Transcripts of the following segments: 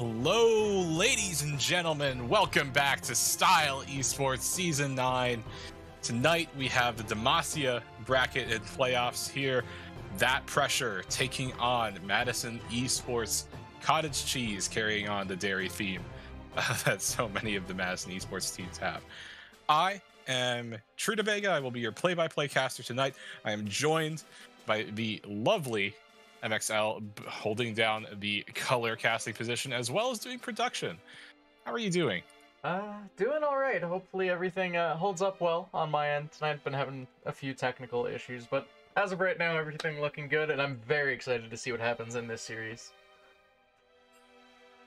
Hello, ladies and gentlemen. Welcome back to Style Esports Season 9. Tonight, we have the Demacia bracket and playoffs here. That pressure taking on Madison Esports, Cottage Cheese carrying on the dairy theme that so many of the Madison Esports teams have. I am Truda Vega. I will be your play-by-play caster tonight. I am joined by the lovely MXL holding down the color casting position as well as doing production. How are you doing? Doing all right. Hopefully everything holds up well on my end. Tonight I've been having a few technical issues, but as of right now, everything looking good, and I'm very excited to see what happens in this series.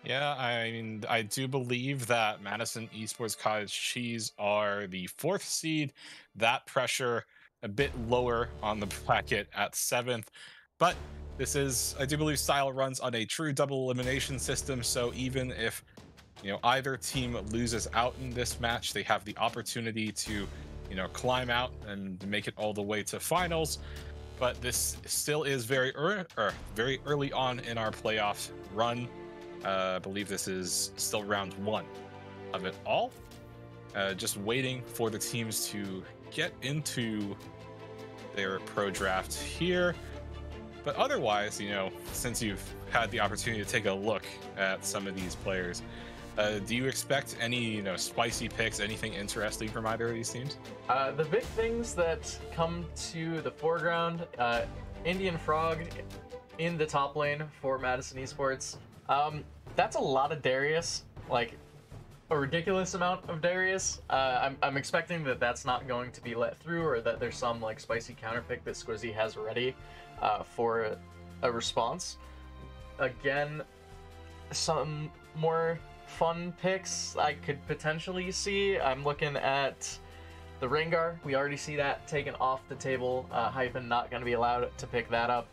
Yeah, I mean, I do believe that Madison Esports Cottage Cheese are the 4th seed. That pressure a bit lower on the bracket at 7th, but this is, I do believe, Style runs on a true double elimination system, so even if, either team loses out in this match, they have the opportunity to, climb out and make it all the way to finals. But this still is very early on in our playoff run. I believe this is still round 1 of it all. Just waiting for the teams to get into their pro draft here. But otherwise, since you've had the opportunity to take a look at some of these players, do you expect any, spicy picks, anything interesting from either of these teams? The big things that come to the foreground, Indian Frog in the top lane for Madison Esports. That's a lot of Darius, like a ridiculous amount of Darius. I'm expecting that that's not going to be let through, or that there's some like spicy counter pick that Squizzy has ready for a response. Again, some more fun picks I could potentially see. I'm looking at the Rengar. We already see that taken off the table. Hyphen not going to be allowed to pick that up.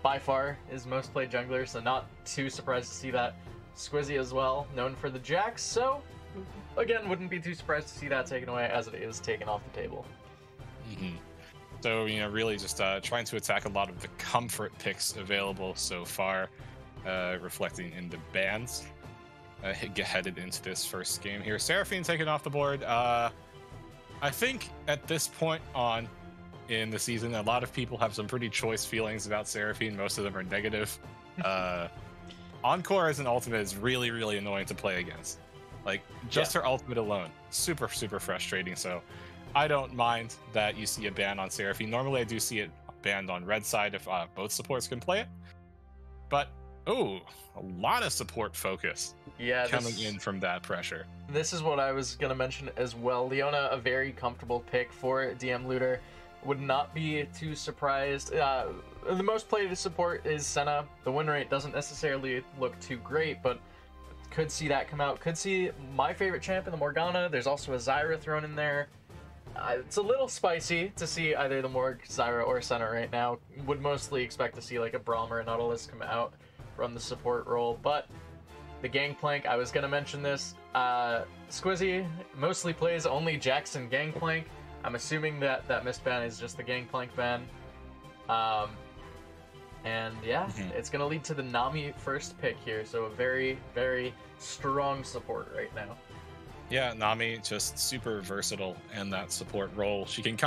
By far is most played jungler, so not too surprised to see that. Squizzy as well, known for the Jax, so again, wouldn't be too surprised to see that taken away as it is taken off the table. Mm-hmm. So, really just trying to attack a lot of the comfort picks available so far, reflecting in the bans. Headed into this first game here. Seraphine taken off the board. I think at this point on in the season, a lot of people have some pretty choice feelings about Seraphine. Most of them are negative. Encore as an ultimate is really, really annoying to play against. Like, just her ultimate alone. Super, super frustrating. So I don't mind that you see a ban on Seraphine. Normally I do see it banned on red side if both supports can play it. But, a lot of support focus coming in from that pressure. This is what I was going to mention as well. Leona, a very comfortable pick for DM Looter. Would not be too surprised. The most played support is Senna. The win rate doesn't necessarily look too great, but could see that come out. Could see my favorite champion, the Morgana. There's also a Zyra thrown in there. It's a little spicy to see either the Morg, Zyra, or Senna right now. Would mostly expect to see like a Braum or a Nautilus come out from the support role, but the Gangplank, I was going to mention this. Squizzy mostly plays only Jackson Gangplank. I'm assuming that missed ban is just the Gangplank ban. And yeah, It's going to lead to the Nami first pick here, so a very, very strong support right now. Yeah, Nami just super versatile in that support role. She can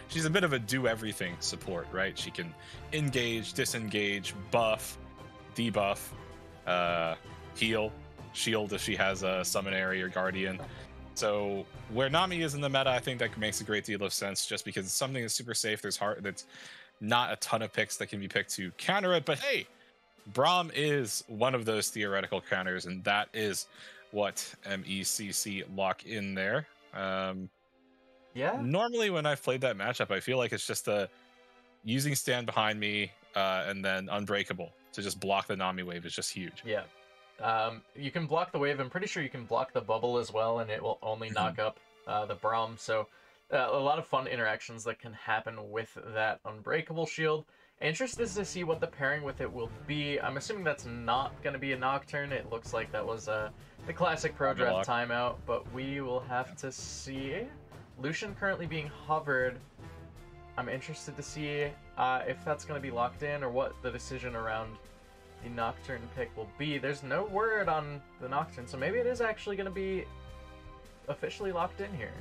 she's a bit of a do-everything support, right? She can engage, disengage, buff, debuff, heal, shield if she has a Summonary or Guardian. So where Nami is in the meta, I think that makes a great deal of sense, just because it's something that's super safe. That's not a ton of picks that can be picked to counter it. But hey, Braum is one of those theoretical counters, and that is what MECC lock in there. Yeah. Normally when I've played that matchup, I feel like it's just using Stand Behind Me and then Unbreakable to just block the Nami wave is just huge. Yeah. You can block the wave. I'm pretty sure you can block the bubble as well, and it will only knock up the Braum. So a lot of fun interactions that can happen with that Unbreakable shield. Interested to see what the pairing with it will be. I'm assuming that's not going to be a Nocturne. It looks like that was the classic pro draft timeout, but we will have to see. Lucian currently being hovered. I'm interested to see if that's going to be locked in, or what the decision around the Nocturne pick will be. There's no word on the Nocturne, so maybe it is actually going to be officially locked in here.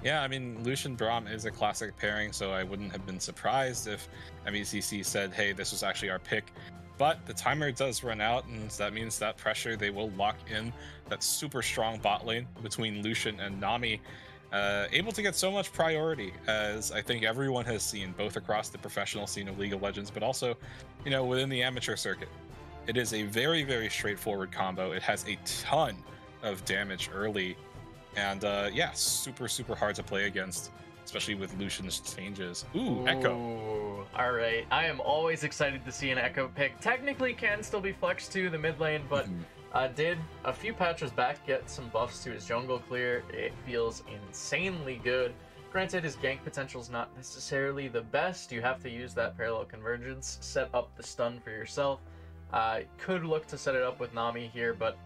Yeah, I mean, Lucian Braum is a classic pairing, so I wouldn't have been surprised if MECC said, hey, this was actually our pick. But the timer does run out, and that means that pressure, they will lock in that super strong bot lane between Lucian and Nami, able to get so much priority, as I think everyone has seen, both across the professional scene of League of Legends, but also, you know, within the amateur circuit. It is a very, very straightforward combo. It has a ton of damage early, and yeah, super, super hard to play against, especially with Lucian's changes. Ooh, Echo. All right, I am always excited to see an Echo pick. Technically can still be flexed to the mid lane, but did a few patches back get some buffs to his jungle clear. It feels insanely good. Granted, his gank potential is not necessarily the best. You have to use that parallel convergence, set up the stun for yourself. Could look to set it up with Nami here, but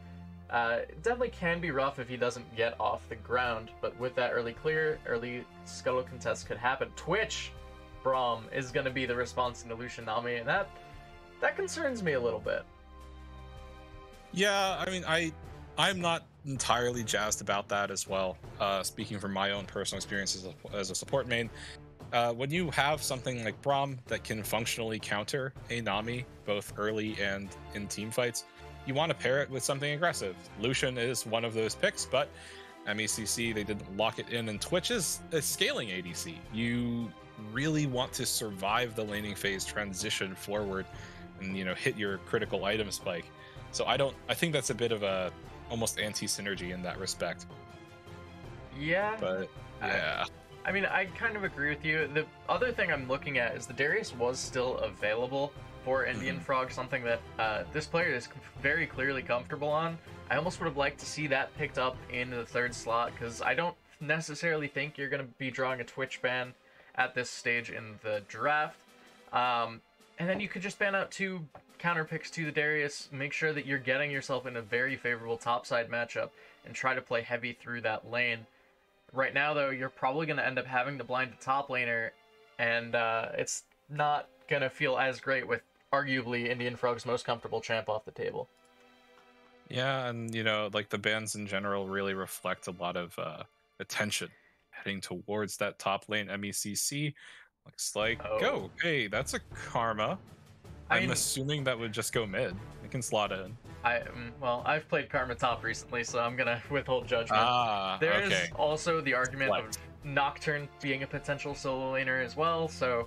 it definitely can be rough if he doesn't get off the ground. But with that early clear, early scuttle contest could happen. Twitch Braum is going to be the response to Lucian Nami, and that concerns me a little bit. Yeah, I mean, I'm not entirely jazzed about that as well. Speaking from my own personal experience as a support main, when you have something like Braum that can functionally counter a Nami, both early and in team fights, you want to pair it with something aggressive. Lucian is one of those picks, but MECC, they didn't lock it in, and Twitch is a scaling ADC. You really want to survive the laning phase, transition forward, and, you know, hit your critical item spike. So I think that's a bit of a almost anti-synergy in that respect. Yeah. But yeah. I mean, I kind of agree with you. The other thing I'm looking at is the Darius was still available for Indian Frog, something that this player is very clearly comfortable on. I almost would have liked to see that picked up in the third slot, because I don't necessarily think you're going to be drawing a Twitch ban at this stage in the draft. And then you could just ban out two counter picks to the Darius, make sure that you're getting yourself in a very favorable topside matchup, and try to play heavy through that lane. Right now, though, you're probably going to end up having to blind the top laner, and it's not going to feel as great with arguably Indian Frog's most comfortable champ off the table. Yeah, and, you know, like, the bans in general really reflect a lot of attention heading towards that top lane. MECC looks like, oh, hey, that's a Karma. I'm assuming that would just go mid. It can slot in. Well, I've played Karma top recently, so I'm gonna withhold judgment. There is also the argument of Nocturne being a potential solo laner as well, so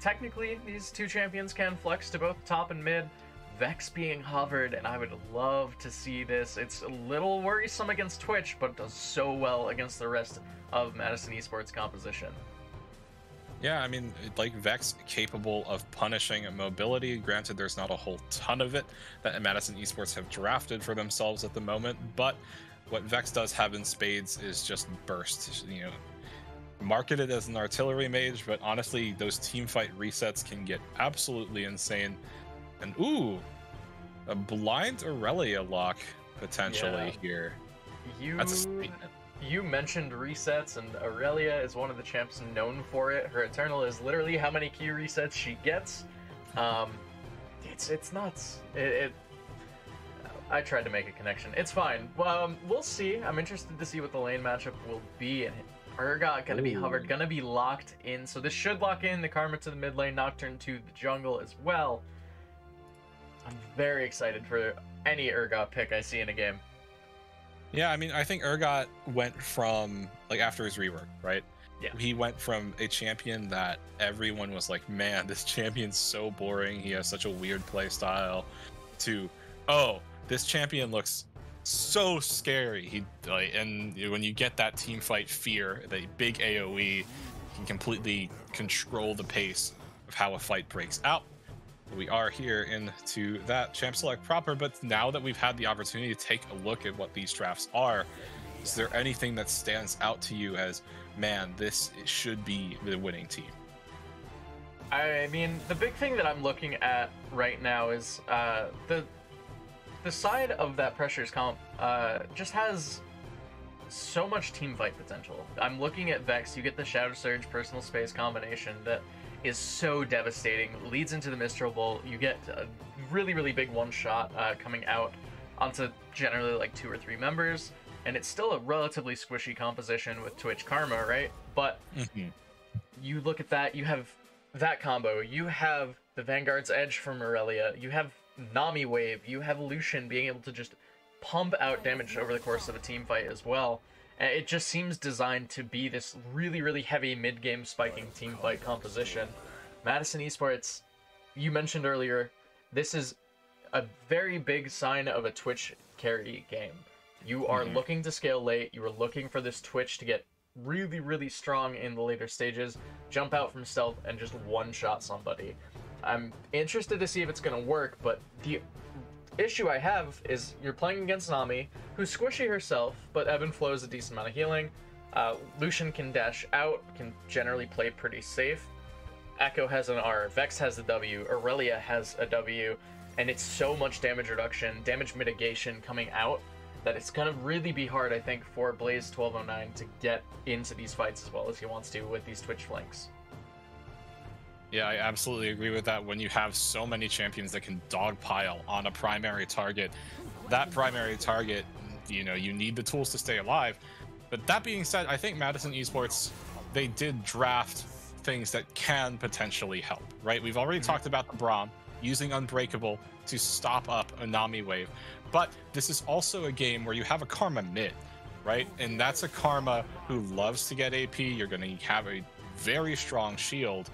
technically these two champions can flex to both top and mid. Vex being hovered, and I would love to see this. It's a little worrisome against Twitch, but does so well against the rest of Madison Esports composition. Yeah, I mean, like, Vex capable of punishing mobility. Granted, there's not a whole ton of it that Madison Esports have drafted for themselves at the moment, but what Vex does have in spades is just burst. You know, marketed as an artillery mage, but honestly, those team fight resets can get absolutely insane. And ooh, a blind Aurelia lock potentially here. That's a statement. You mentioned resets, and Aurelia is one of the champs known for it. Her Eternal is literally how many Q resets she gets. It's nuts. I tried to make a connection. It's fine. We'll see. I'm interested to see what the lane matchup will be. And Urgot gonna be hovered, gonna be locked in. So this should lock in the Karma to the mid lane, Nocturne to the jungle as well. I'm very excited for any Urgot pick I see in a game. Yeah, I mean, I think Urgot went from, like, after his rework, right? Yeah. He went from a champion that everyone was like, man, this champion's so boring, he has such a weird play style, to, oh, this champion looks so scary. He, like, and when you get that team fight fear, the big AoE can completely control the pace of how a fight breaks out. We are here into that champ select proper, but now that we've had the opportunity to take a look at what these drafts are, is there anything that stands out to you as, man, this should be the winning team? I mean, the big thing that I'm looking at right now is the side of that Pressures comp just has so much team fight potential. I'm looking at Vex. You get the Shadow Surge personal space combination that is so devastating. Leads into the Mistral Bolt. You get a really, really big one shot coming out onto generally like 2 or 3 members, and it's still a relatively squishy composition with Twitch Karma, right? But you look at that, you have that combo, you have the Vanguard's Edge from Aurelia, you have Nami Wave, you have Lucian being able to just pump out damage over the course of a team fight as well. It just seems designed to be this really, really heavy mid-game spiking team fight composition. Madison Esports, you mentioned earlier, this is a very big sign of a Twitch carry game. You are looking to scale late, you are looking for this Twitch to get really, really strong in the later stages, jump out from stealth, and just one-shot somebody. I'm interested to see if it's going to work, but the issue I have is you're playing against Nami, who's squishy herself, but ebb and flow is a decent amount of healing. Lucian can dash out, can generally play pretty safe. Echo has an R, Vex has a W, Aurelia has a W, and it's so much damage reduction, damage mitigation coming out, that it's gonna really be hard, I think, for Blaze 1209 to get into these fights as well as he wants to with these Twitch flanks. Yeah, I absolutely agree with that. When you have so many champions that can dogpile on a primary target, that primary target, you know, you need the tools to stay alive. But that being said, I think Madison Esports, they did draft things that can potentially help, right? We've already talked about the Braum using Unbreakable to stop up a Nami wave. But this is also a game where you have a Karma mid, right? And that's a Karma who loves to get AP. You're going to have a very strong shield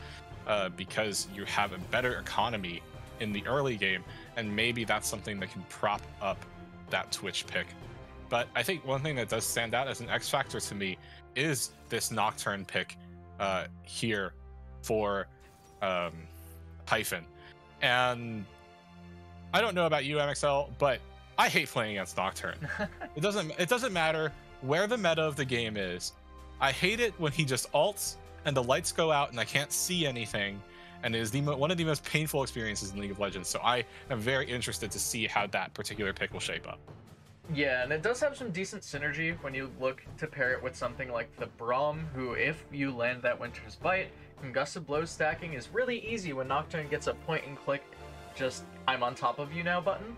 because you have a better economy in the early game. And maybe that's something that can prop up that Twitch pick. But I think one thing that does stand out as an X factor to me is this Nocturne pick here for Hyphen. And I don't know about you, MXL, but I hate playing against Nocturne. It doesn't matter where the meta of the game is. I hate it when he just ults and the lights go out and I can't see anything, and it is one of the most painful experiences in League of Legends. So I am very interested to see how that particular pick will shape up. Yeah, and it does have some decent synergy when you look to pair it with something like the Braum, who, if you land that Winter's Bite, concussive blow stacking is really easy when Nocturne gets a point and click, just I'm on top of you now button.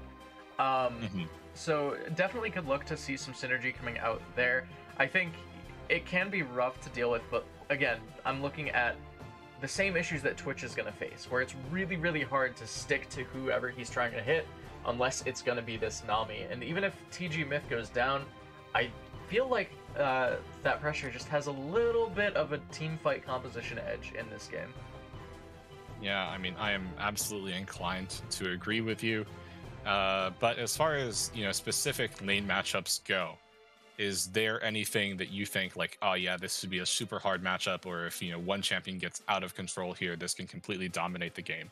So definitely could look to see some synergy coming out there. I think it can be rough to deal with, but again, I'm looking at the same issues that Twitch is going to face, where it's really, really hard to stick to whoever he's trying to hit unless it's going to be this Nami. And even if TG Myth goes down, I feel like that pressure just has a little bit of a team fight composition edge in this game. Yeah, I mean, I am absolutely inclined to agree with you. But as far as, you know, specific lane matchups go, is there anything that you think like, oh yeah, this would be a super hard matchup, or if, you know, one champion gets out of control here, this can completely dominate the game?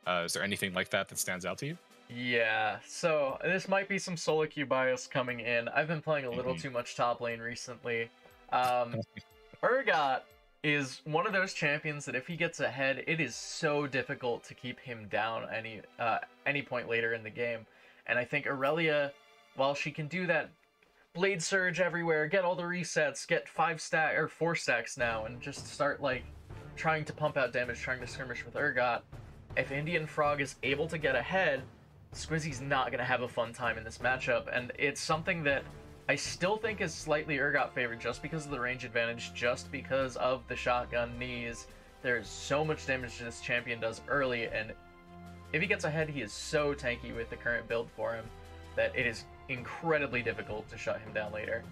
Is there anything like that that stands out to you? Yeah, so this might be some solo queue bias coming in. I've been playing a little too much top lane recently. Urgot is one of those champions that if he gets ahead, it is so difficult to keep him down any point later in the game. And I think Aurelia, while she can do that blade surge everywhere, get all the resets, get 4 stacks now, and just start like trying to pump out damage, trying to skirmish with Urgot, if Indian Frog is able to get ahead, Squizzy's not going to have a fun time in this matchup. And it's something that I still think is slightly Urgot favored just because of the range advantage, just because of the shotgun knees. There's so much damage this champion does early, and if he gets ahead, he is so tanky with the current build for him that it is incredibly difficult to shut him down later.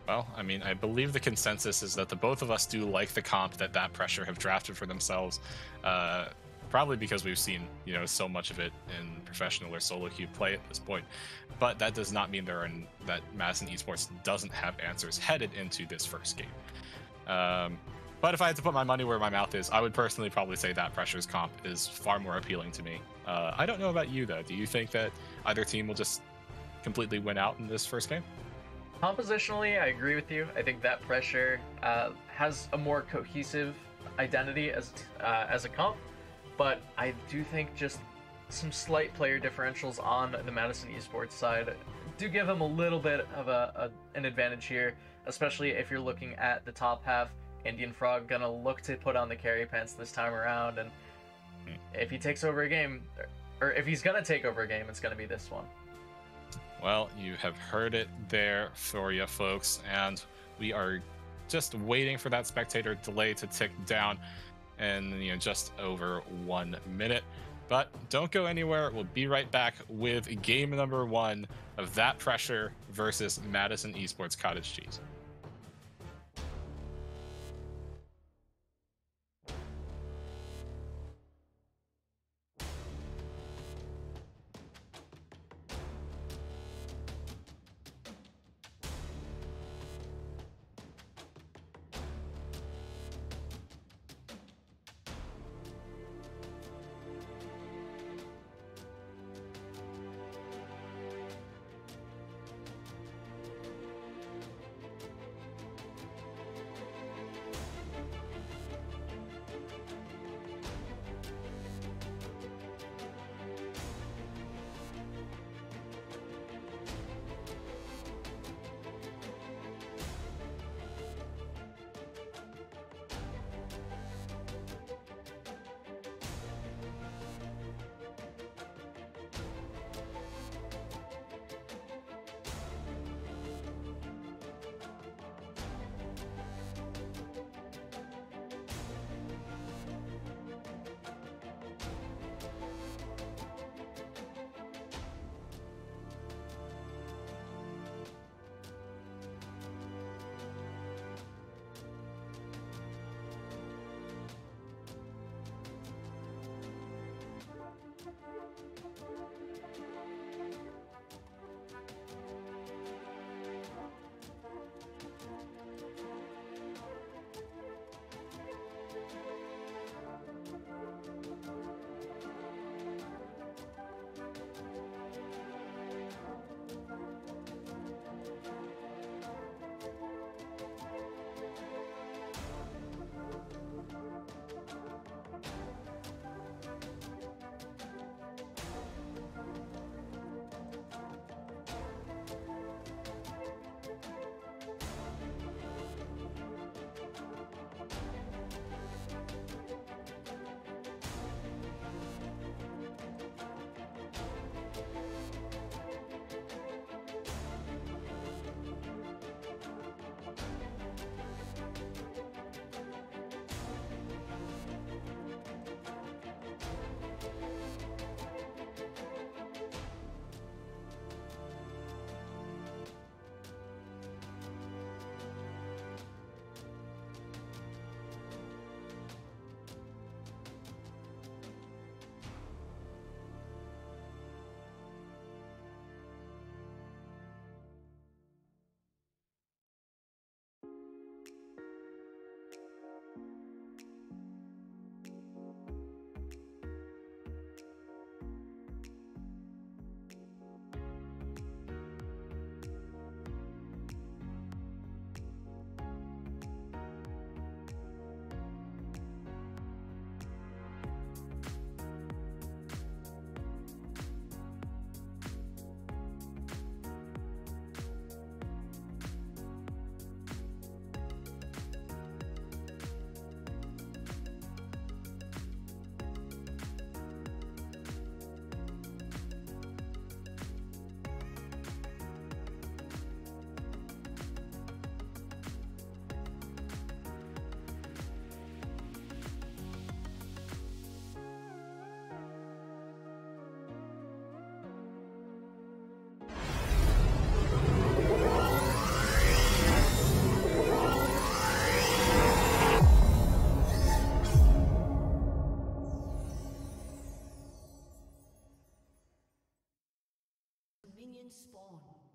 Well, I mean, I believe the consensus is that the both of us do like the comp that Pressure have drafted for themselves. Probably because we've seen, you know, so much of it in professional or solo queue play at this point. But that does not mean that Madison Esports doesn't have answers headed into this first game. But if I had to put my money where my mouth is, I would personally probably say that Pressure's comp is far more appealing to me. I don't know about you, though. Do you think that either team will just completely win out in this first game? Compositionally, I agree with you. I think that Pressure has a more cohesive identity as a comp. But I do think just some slight player differentials on the Madison Esports side do give him a little bit of an advantage here, especially if you're looking at the top half. Indian Frog gonna look to put on the carry pants this time around, and if he takes over a game, or if he's gonna take over a game, it's gonna be this one. Well, you have heard it there for you folks, and we are just waiting for that spectator delay to tick down in just over 1 minute. But don't go anywhere. We'll be right back with game number 1 of That Pressure versus Madison Esports Cottage Cheese.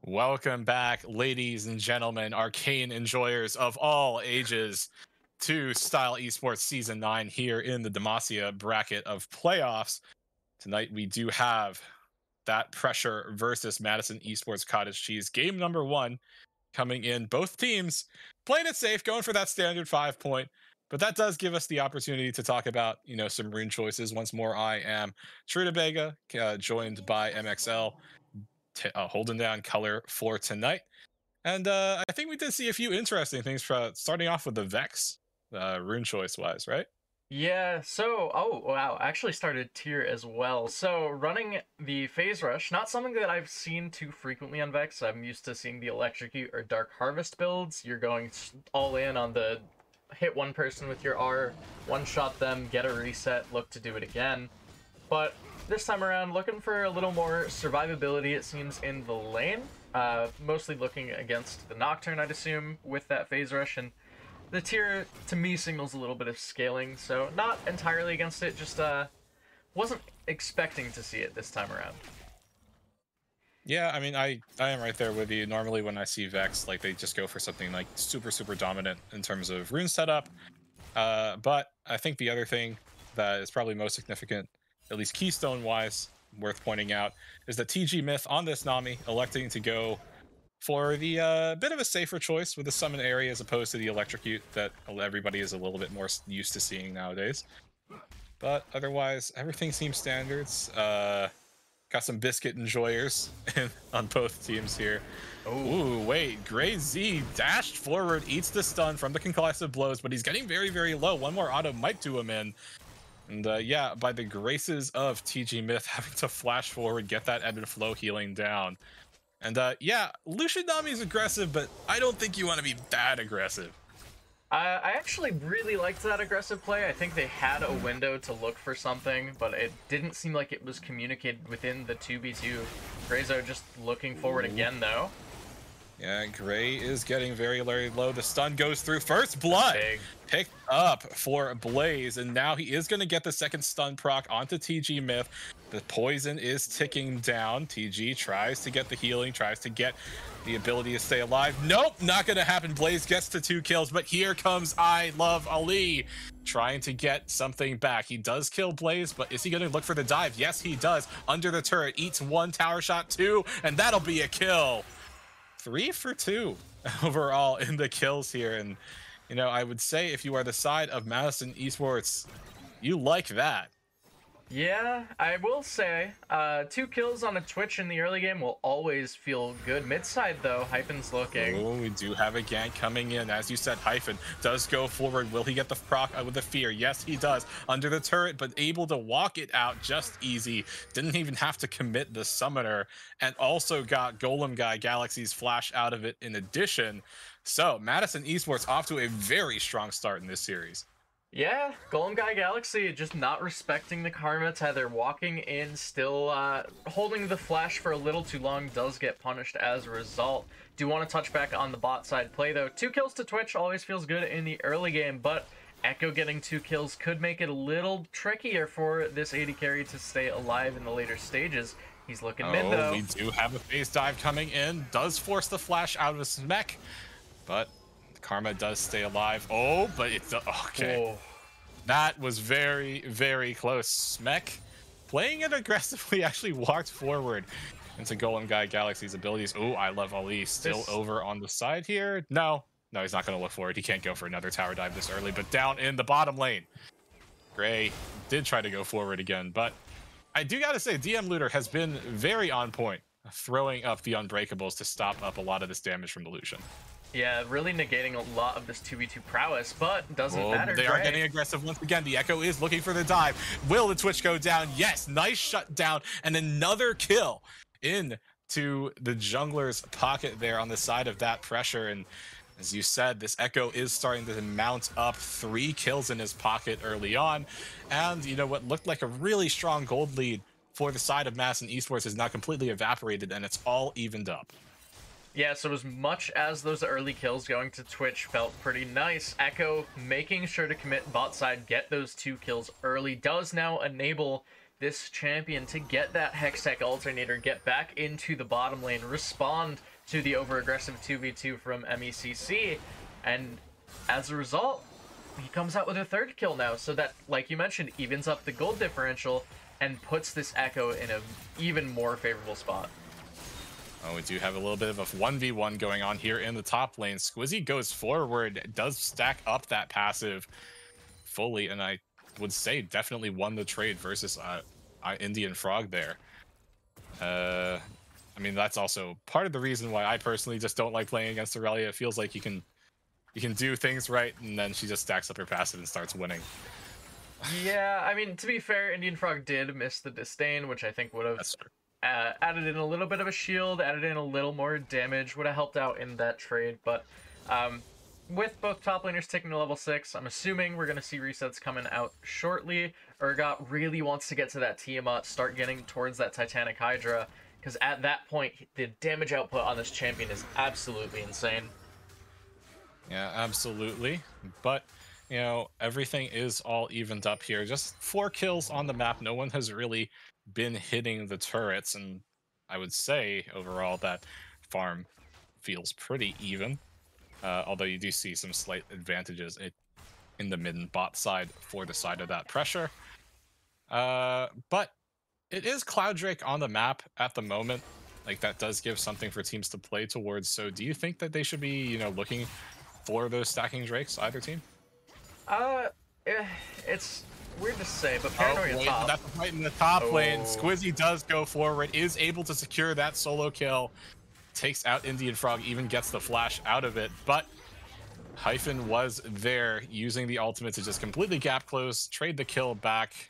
Welcome back, ladies and gentlemen, arcane enjoyers of all ages, to Style Esports Season 9 here in the Demacia bracket of playoffs. Tonight we do have That Pressure versus Madison Esports Cottage Cheese. Game number 1 coming in. Both teams playing it safe, going for that standard 5-point. But that does give us the opportunity to talk about, some rune choices. Once more, I am Trudabega, joined by MXL, holding down color for tonight. And I think we did see a few interesting things, starting off with the Vex. rune choice wise, right? Yeah, so, oh wow, I actually started tier as well. So running the phase rush, not something that I've seen too frequently on Vex. I'm used to seeing the electrocute or dark harvest builds. You're going all in on the hit one person with your R, one shot them, get a reset, look to do it again. But this time around, looking for a little more survivability, it seems, in the lane. Mostly looking against the Nocturne, I'd assume, with that phase rush, and the tier to me signals a little bit of scaling, so not entirely against it, just wasn't expecting to see it this time around. Yeah, I mean, I am right there with you. Normally, when I see Vex, like they just go for something like super dominant in terms of rune setup. But I think the other thing that is probably most significant, at least keystone wise, worth pointing out, is that TG Myth on this Nami electing to go for the bit of a safer choice with the summon area as opposed to the electrocute that everybody is a little bit more used to seeing nowadays. But otherwise, everything seems standards. Got some biscuit enjoyers on both teams here. Oh, Ooh, wait. Gray Z dashed forward, eats the stun from the concussive blows, but he's getting very low. One more auto might do him in. And yeah, by the graces of TG Myth having to flash forward, get that ebb and flow healing down. And yeah, Lucian Nami's aggressive, but I don't think you want to be that aggressive. I actually really liked that aggressive play. I think they had a window to look for something, but it didn't seem like it was communicated within the 2v2. Grayzo just looking forward again, though. Yeah, Gray is getting very low. The stun goes through. First blood Big. picked up for Blaze, and now he is going to get the second stun proc onto TG Myth. The poison is ticking down. TG tries to get the healing, tries to get the ability to stay alive. Nope, not going to happen. Blaze gets to 2 kills, but here comes I Love Ali trying to get something back. He does kill Blaze, but is he going to look for the dive? Yes, he does. Under the turret, eats 1 tower shot, 2, and that'll be a kill. 3 for 2 overall in the kills here. And, you know, I would say if you are the side of Madison Esports, you like that. Yeah, I will say, 2 kills on a Twitch in the early game will always feel good. Mid-side, though, Hyphen's looking. Oh, we do have a gank coming in. As you said, Hyphen does go forward. Will he get the proc with the fear? Yes, he does. Under the turret, but able to walk it out just easy. Didn't even have to commit the summoner. And also got Golem Guy Galaxy's flash out of it in addition. So, Madison Esports off to a very strong start in this series. Yeah, Golem Guy Galaxy just not respecting the Karma Tether, walking in, still holding the flash for a little too long, does get punished as a result. Do want to touch back on the bot side play though. 2 kills to Twitch always feels good in the early game, but Echo getting 2 kills could make it a little trickier for this AD carry to stay alive in the later stages. He's looking mid though. We do have a phase dive coming in, does force the flash out of his mech, but Karma does stay alive. Oh, but it's okay. Whoa. That was very close. Smek playing it aggressively actually walked forward into Golem Guy Galaxy's abilities. Oh, I Love Ali still over on the side here. No, he's not going to look for it. He can't go for another tower dive this early, but down in the bottom lane, Gray did try to go forward again, but I do got to say DM Looter has been very on point, throwing up the Unbreakables to stop up a lot of this damage from the Lucian. Yeah, really negating a lot of this 2v2 prowess, but doesn't matter. They are getting aggressive once again. The Echo is looking for the dive. Will the Twitch go down? Yes, nice shutdown and another kill into the jungler's pocket there on the side of that pressure. And as you said, this Echo is starting to mount up 3 kills in his pocket early on. And, you know, what looked like a really strong gold lead for the side of Madison Esports is now completely evaporated, and it's all evened up. Yeah, so as much as those early kills going to Twitch felt pretty nice, Echo making sure to commit bot side, get those 2 kills early, does now enable this champion to get that Hextech Alternator, get back into the bottom lane, respond to the over-aggressive 2v2 from MECC, and as a result, he comes out with a 3rd kill now, so that, like you mentioned, evens up the gold differential and puts this Echo in an even more favorable spot. Oh, we do have a little bit of a 1v1 going on here in the top lane. Squizzy goes forward, does stack up that passive fully, and I would say definitely won the trade versus Indian Frog there. I mean, that's also part of the reason why I personally just don't like playing against Aurelia. It feels like you can You can do things right, and then she just stacks up her passive and starts winning. Yeah, I mean, to be fair, Indian Frog did miss the disdain, which I think would have That's true. added in a little bit of a shield, added in a little more damage, would have helped out in that trade. But with both top laners taking to level 6, I'm assuming we're going to see resets coming out shortly. Urgot really wants to get to that Tiamat, start getting towards that Titanic Hydra, because at that point, the damage output on this champion is absolutely insane. Yeah, absolutely. But, you know, everything is all evened up here. Just 4 kills on the map. No one has really been hitting the turrets. And I would say overall that farm feels pretty even. Although you do see some slight advantages in the mid and bot side for the side of that pressure. But it is Cloud Drake on the map at the moment. Like, that does give something for teams to play towards. So do you think that they should be, you know, looking for those stacking Drakes, either team? It's weird to say, but Oh, Paranoia wait, top. that's right in the top lane. Oh. Squizzy does go forward, is able to secure that solo kill, takes out Indian Frog, even gets the flash out of it, but Hyphen was there using the ultimate to just completely gap close, trade the kill back.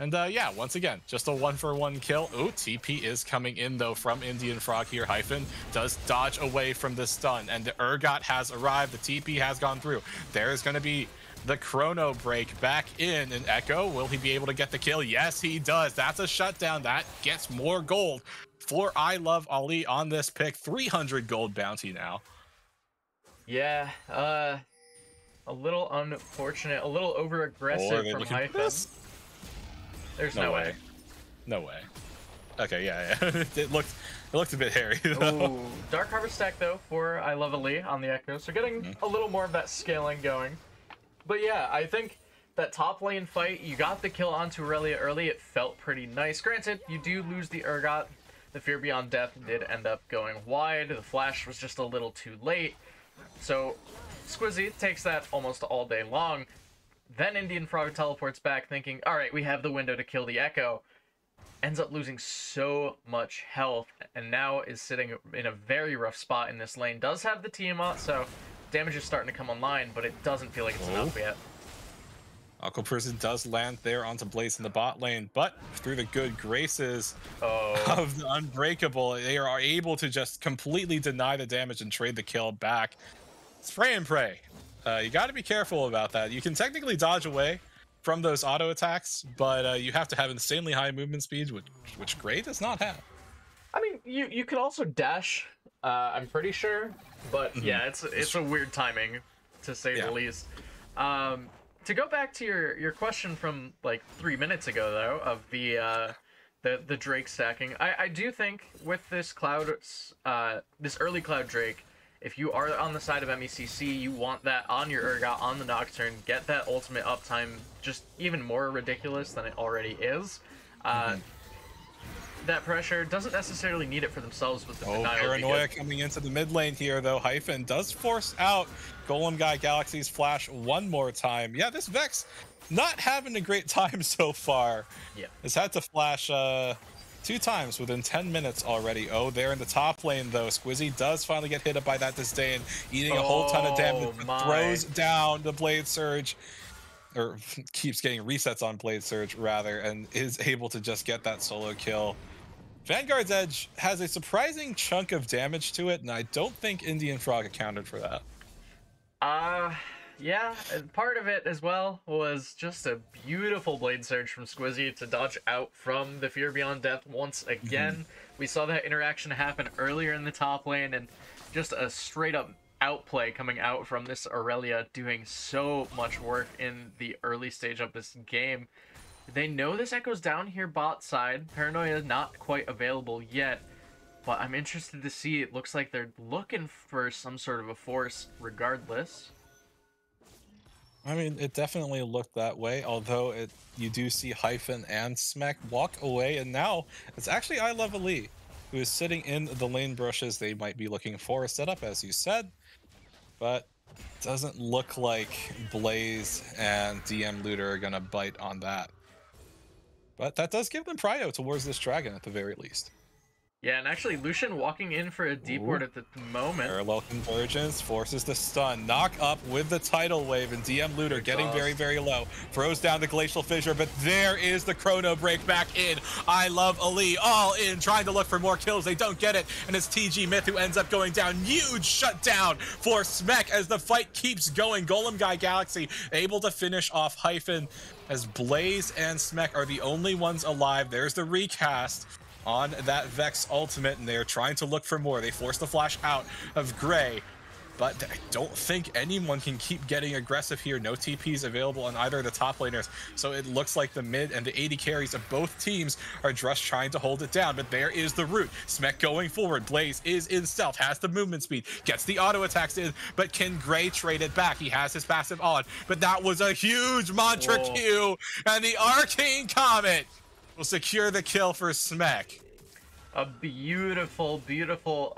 And yeah, once again, just a 1-for-1 kill. Ooh, TP is coming in though from Indian Frog here. Hyphen does dodge away from the stun, and the Urgot has arrived. The TP has gone through. There is going to be the chrono break back in, and Echo, will he be able to get the kill? Yes, he does. That's a shutdown. That gets more gold for I Love Ali on this pick. 300 gold bounty now. Yeah, a little unfortunate, a little over aggressive from Hyphen. There's no way. No way. Okay, yeah. it looked a bit hairy. Ooh, Dark Harvest stack though for I Love Ali on the Echo, so getting a little more of that scaling going. But yeah, I think that top lane fight, you got the kill onto Aurelia early. It felt pretty nice. Granted, you do lose the Urgot. The Fear Beyond Death did end up going wide. The flash was just a little too late. So Squizzy takes that almost all day long. Then Indian Frog teleports back thinking, all right, we have the window to kill the Echo. Ends up losing so much health and now is sitting in a very rough spot in this lane. Does have the Tiamat, so damage is starting to come online, but it doesn't feel like it's enough yet. Aqua Prison does land there onto Blaze in the bot lane, but through the good graces of the Unbreakable, they are able to just completely deny the damage and trade the kill back. Spray and pray. You got to be careful about that. You can technically dodge away from those auto attacks, but you have to have insanely high movement speed, which Gray does not have. I mean, you can also dash, I'm pretty sure, but yeah, it's a weird timing, to say the least. To go back to your question from like 3 minutes ago, though, of the Drake stacking, I do think with this Cloud, this early Cloud Drake, if you are on the side of MECC, you want that on your Urgot, on the Nocturne, get that ultimate uptime just even more ridiculous than it already is. That pressure doesn't necessarily need it for themselves with the denial. Paranoia coming into the mid lane here, though. Hyphen does force out Golem Guy Galaxy's flash one more time. Yeah, this Vex not having a great time so far. Yeah. Has had to flash 2 times within 10 minutes already. Oh, there in the top lane, though. Squizzy does finally get hit up by that Disdain, eating a whole ton of damage. Throws down the Blade Surge, or keeps getting resets on Blade Surge, rather, and is able to just get that solo kill. Vanguard's Edge has a surprising chunk of damage to it, and I don't think Indian Frog accounted for that. Yeah, and part of it as well was just a beautiful Blade Surge from Squizzy to dodge out from the Fear Beyond Death once again. We saw that interaction happen earlier in the top lane, and just a straight up outplay coming out from this Aurelia, doing so much work in the early stage of this game. They know this Echo's down here bot side. Paranoia is not quite available yet, but I'm interested to see. It looks like they're looking for some sort of a force regardless. I mean, it definitely looked that way, although you do see Hyphen and Smek walk away, and now it's actually I Love Ali, who is sitting in the lane brushes. They might be looking for a setup, as you said, but doesn't look like Blaze and DM Looter are going to bite on that. But that does give them prio towards this dragon at the very least. Yeah, and actually Lucian walking in for a deep ward at the moment. Parallel convergence forces the stun. Knock up with the tidal wave, and DM Looter getting very, very low. Throws down the glacial fissure, but there is the chrono break back in. I love Ali all in, trying to look for more kills. They don't get it, and it's TG Myth who ends up going down. Huge shutdown for Smek as the fight keeps going. Golem Guy Galaxy able to finish off Hyphen as Blaze and Smek are the only ones alive. There's the recast on that Vex ultimate, and they're trying to look for more. They force the flash out of Gray, but I don't think anyone can keep getting aggressive here. No TPs available on either of the top laners, so it looks like the mid and the AD carries of both teams are just trying to hold it down, but there is the root. Smek going forward. Blaze is in stealth, has the movement speed, gets the auto attacks in, but can Gray trade it back? He has his passive on, but that was a huge mantra Q, and the Arcane Comet will secure the kill for Smek. A beautiful, beautiful,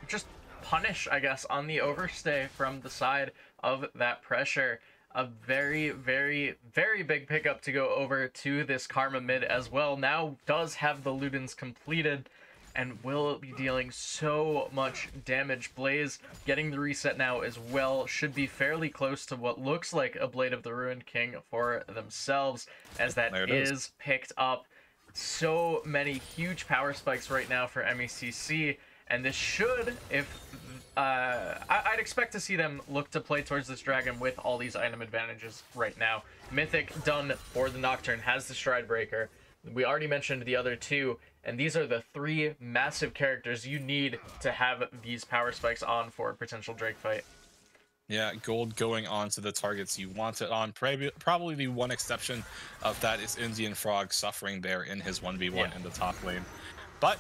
just punish, I guess, on the overstay from the side of that pressure. A very, very, very big pickup to go over to this Karma mid as well. Now does have the Ludens completed and will be dealing so much damage. Blaze getting the reset now as well. Should be fairly close to what looks like a Blade of the Ruined King for themselves, as that is picked up. So many huge power spikes right now for MECC, and this should, if I'd expect to see them look to play towards this dragon with all these item advantages right now. Mythic done for the Nocturne, has the Stride Breaker. We already mentioned the other two, and these are the three massive characters you need to have these power spikes on for a potential Drake fight. Yeah, gold going on to the targets you want it on. Probably the one exception of that is Indian Frog suffering there in his 1v1 in the top lane. But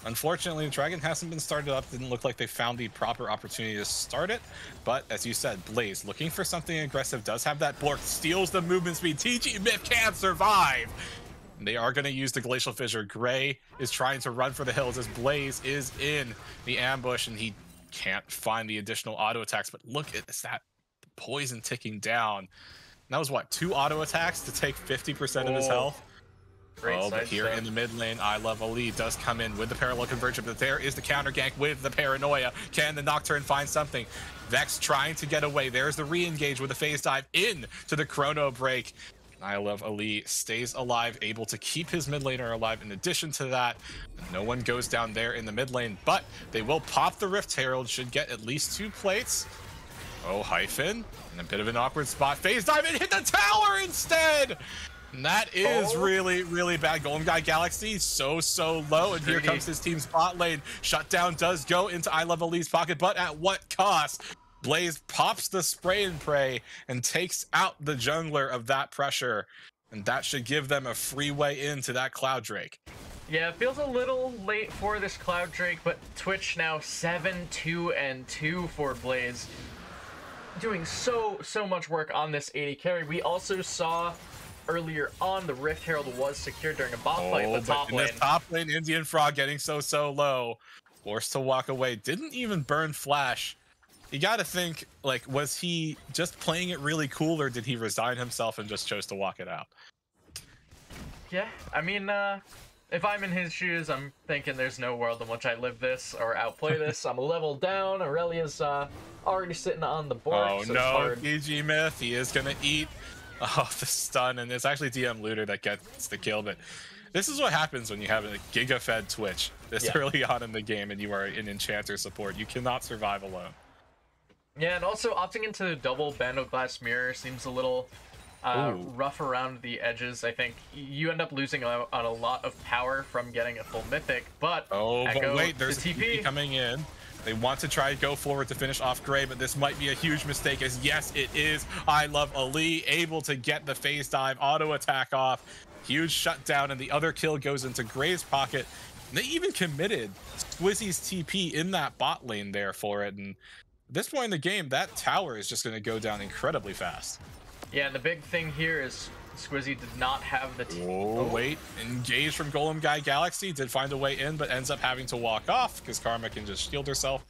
unfortunately, the Dragon hasn't been started up. Didn't look like they found the proper opportunity to start it. But as you said, Blaze looking for something aggressive, does have that Bork, steals the movement speed. TG Myth can't survive. They are going to use the Glacial Fissure. Gray is trying to run for the hills as Blaze is in the ambush, and he can't find the additional auto attacks. But look at that poison ticking down. And that was what, 2 auto attacks to take 50% of his health. But here in the mid lane, I Love Ali does come in with the parallel conversion, but there is the counter gank with the paranoia. Can the Nocturne find something? Vex trying to get away. There's the re-engage with the phase dive in to the chrono break. I Love Ali stays alive, able to keep his mid laner alive. In addition to that, no one goes down there in the mid lane, but they will pop the Rift Herald, should get at least 2 plates. Oh, Hyphen, in a bit of an awkward spot. Phase dive and hit the tower instead! And that is really, really bad. Golem Guy Galaxy so low, and here comes his team's bot lane. Shutdown does go into I Love Ali's pocket, but at what cost? Blaze pops the spray and pray and takes out the jungler of that pressure, and that should give them a free way into that Cloud Drake. Yeah, it feels a little late for this Cloud Drake, but Twitch now 7-2-2 for Blaze. Doing so much work on this AD carry. We also saw earlier on the Rift Herald was secured during a bot fight in the top lane. This top lane, Indian Frog getting so low, forced to walk away. Didn't even burn flash. You gotta think, like, was he just playing it really cool, or did he resign himself and just chose to walk it out? Yeah, I mean, if I'm in his shoes, I'm thinking there's no world in which I live this or outplay this. I'm a level down. Aurelia's already sitting on the board. Oh so no, TG Myth, he is gonna eat the stun, and it's actually DM Looter that gets the kill. But this is what happens when you have a giga-fed Twitch this early on in the game and you are an Enchanter support. You cannot survive alone. Yeah, and also opting into double Band of Glass Mirror seems a little rough around the edges. I think you end up losing out on a lot of power from getting a full Mythic, but but wait, there's a TP coming in. They want to try to go forward to finish off Gray, but this might be a huge mistake, as yes, it is. I Love Ali able to get the phase dive auto attack off. Huge shutdown, and the other kill goes into Gray's pocket. And they even committed Squizzy's TP in that bot lane there for it, and at this point in the game, that tower is just going to go down incredibly fast. Yeah, and the big thing here is Squizzy did not have the wait. Engage from Golem Guy Galaxy. Did find a way in, but ends up having to walk off because Karma can just shield herself,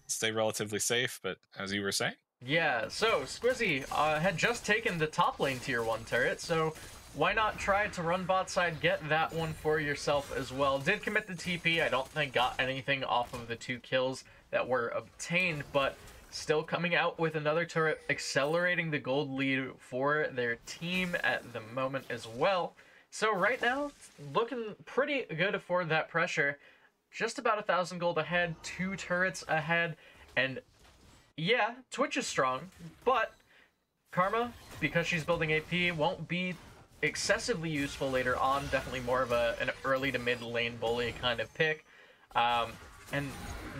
stay relatively safe. But as you were saying? Yeah, so Squizzy had just taken the top lane tier 1 turret, so why not try to run bot side, get that one for yourself as well. Did commit the TP, I don't think got anything off of the 2 kills that were obtained, but still coming out with another turret, accelerating the gold lead for their team at the moment as well. So right now, looking pretty good for that pressure. Just about 1,000 gold ahead, 2 turrets ahead, and yeah, Twitch is strong, but Karma, because she's building AP, won't be excessively useful later on. Definitely more of an early to mid lane bully kind of pick. And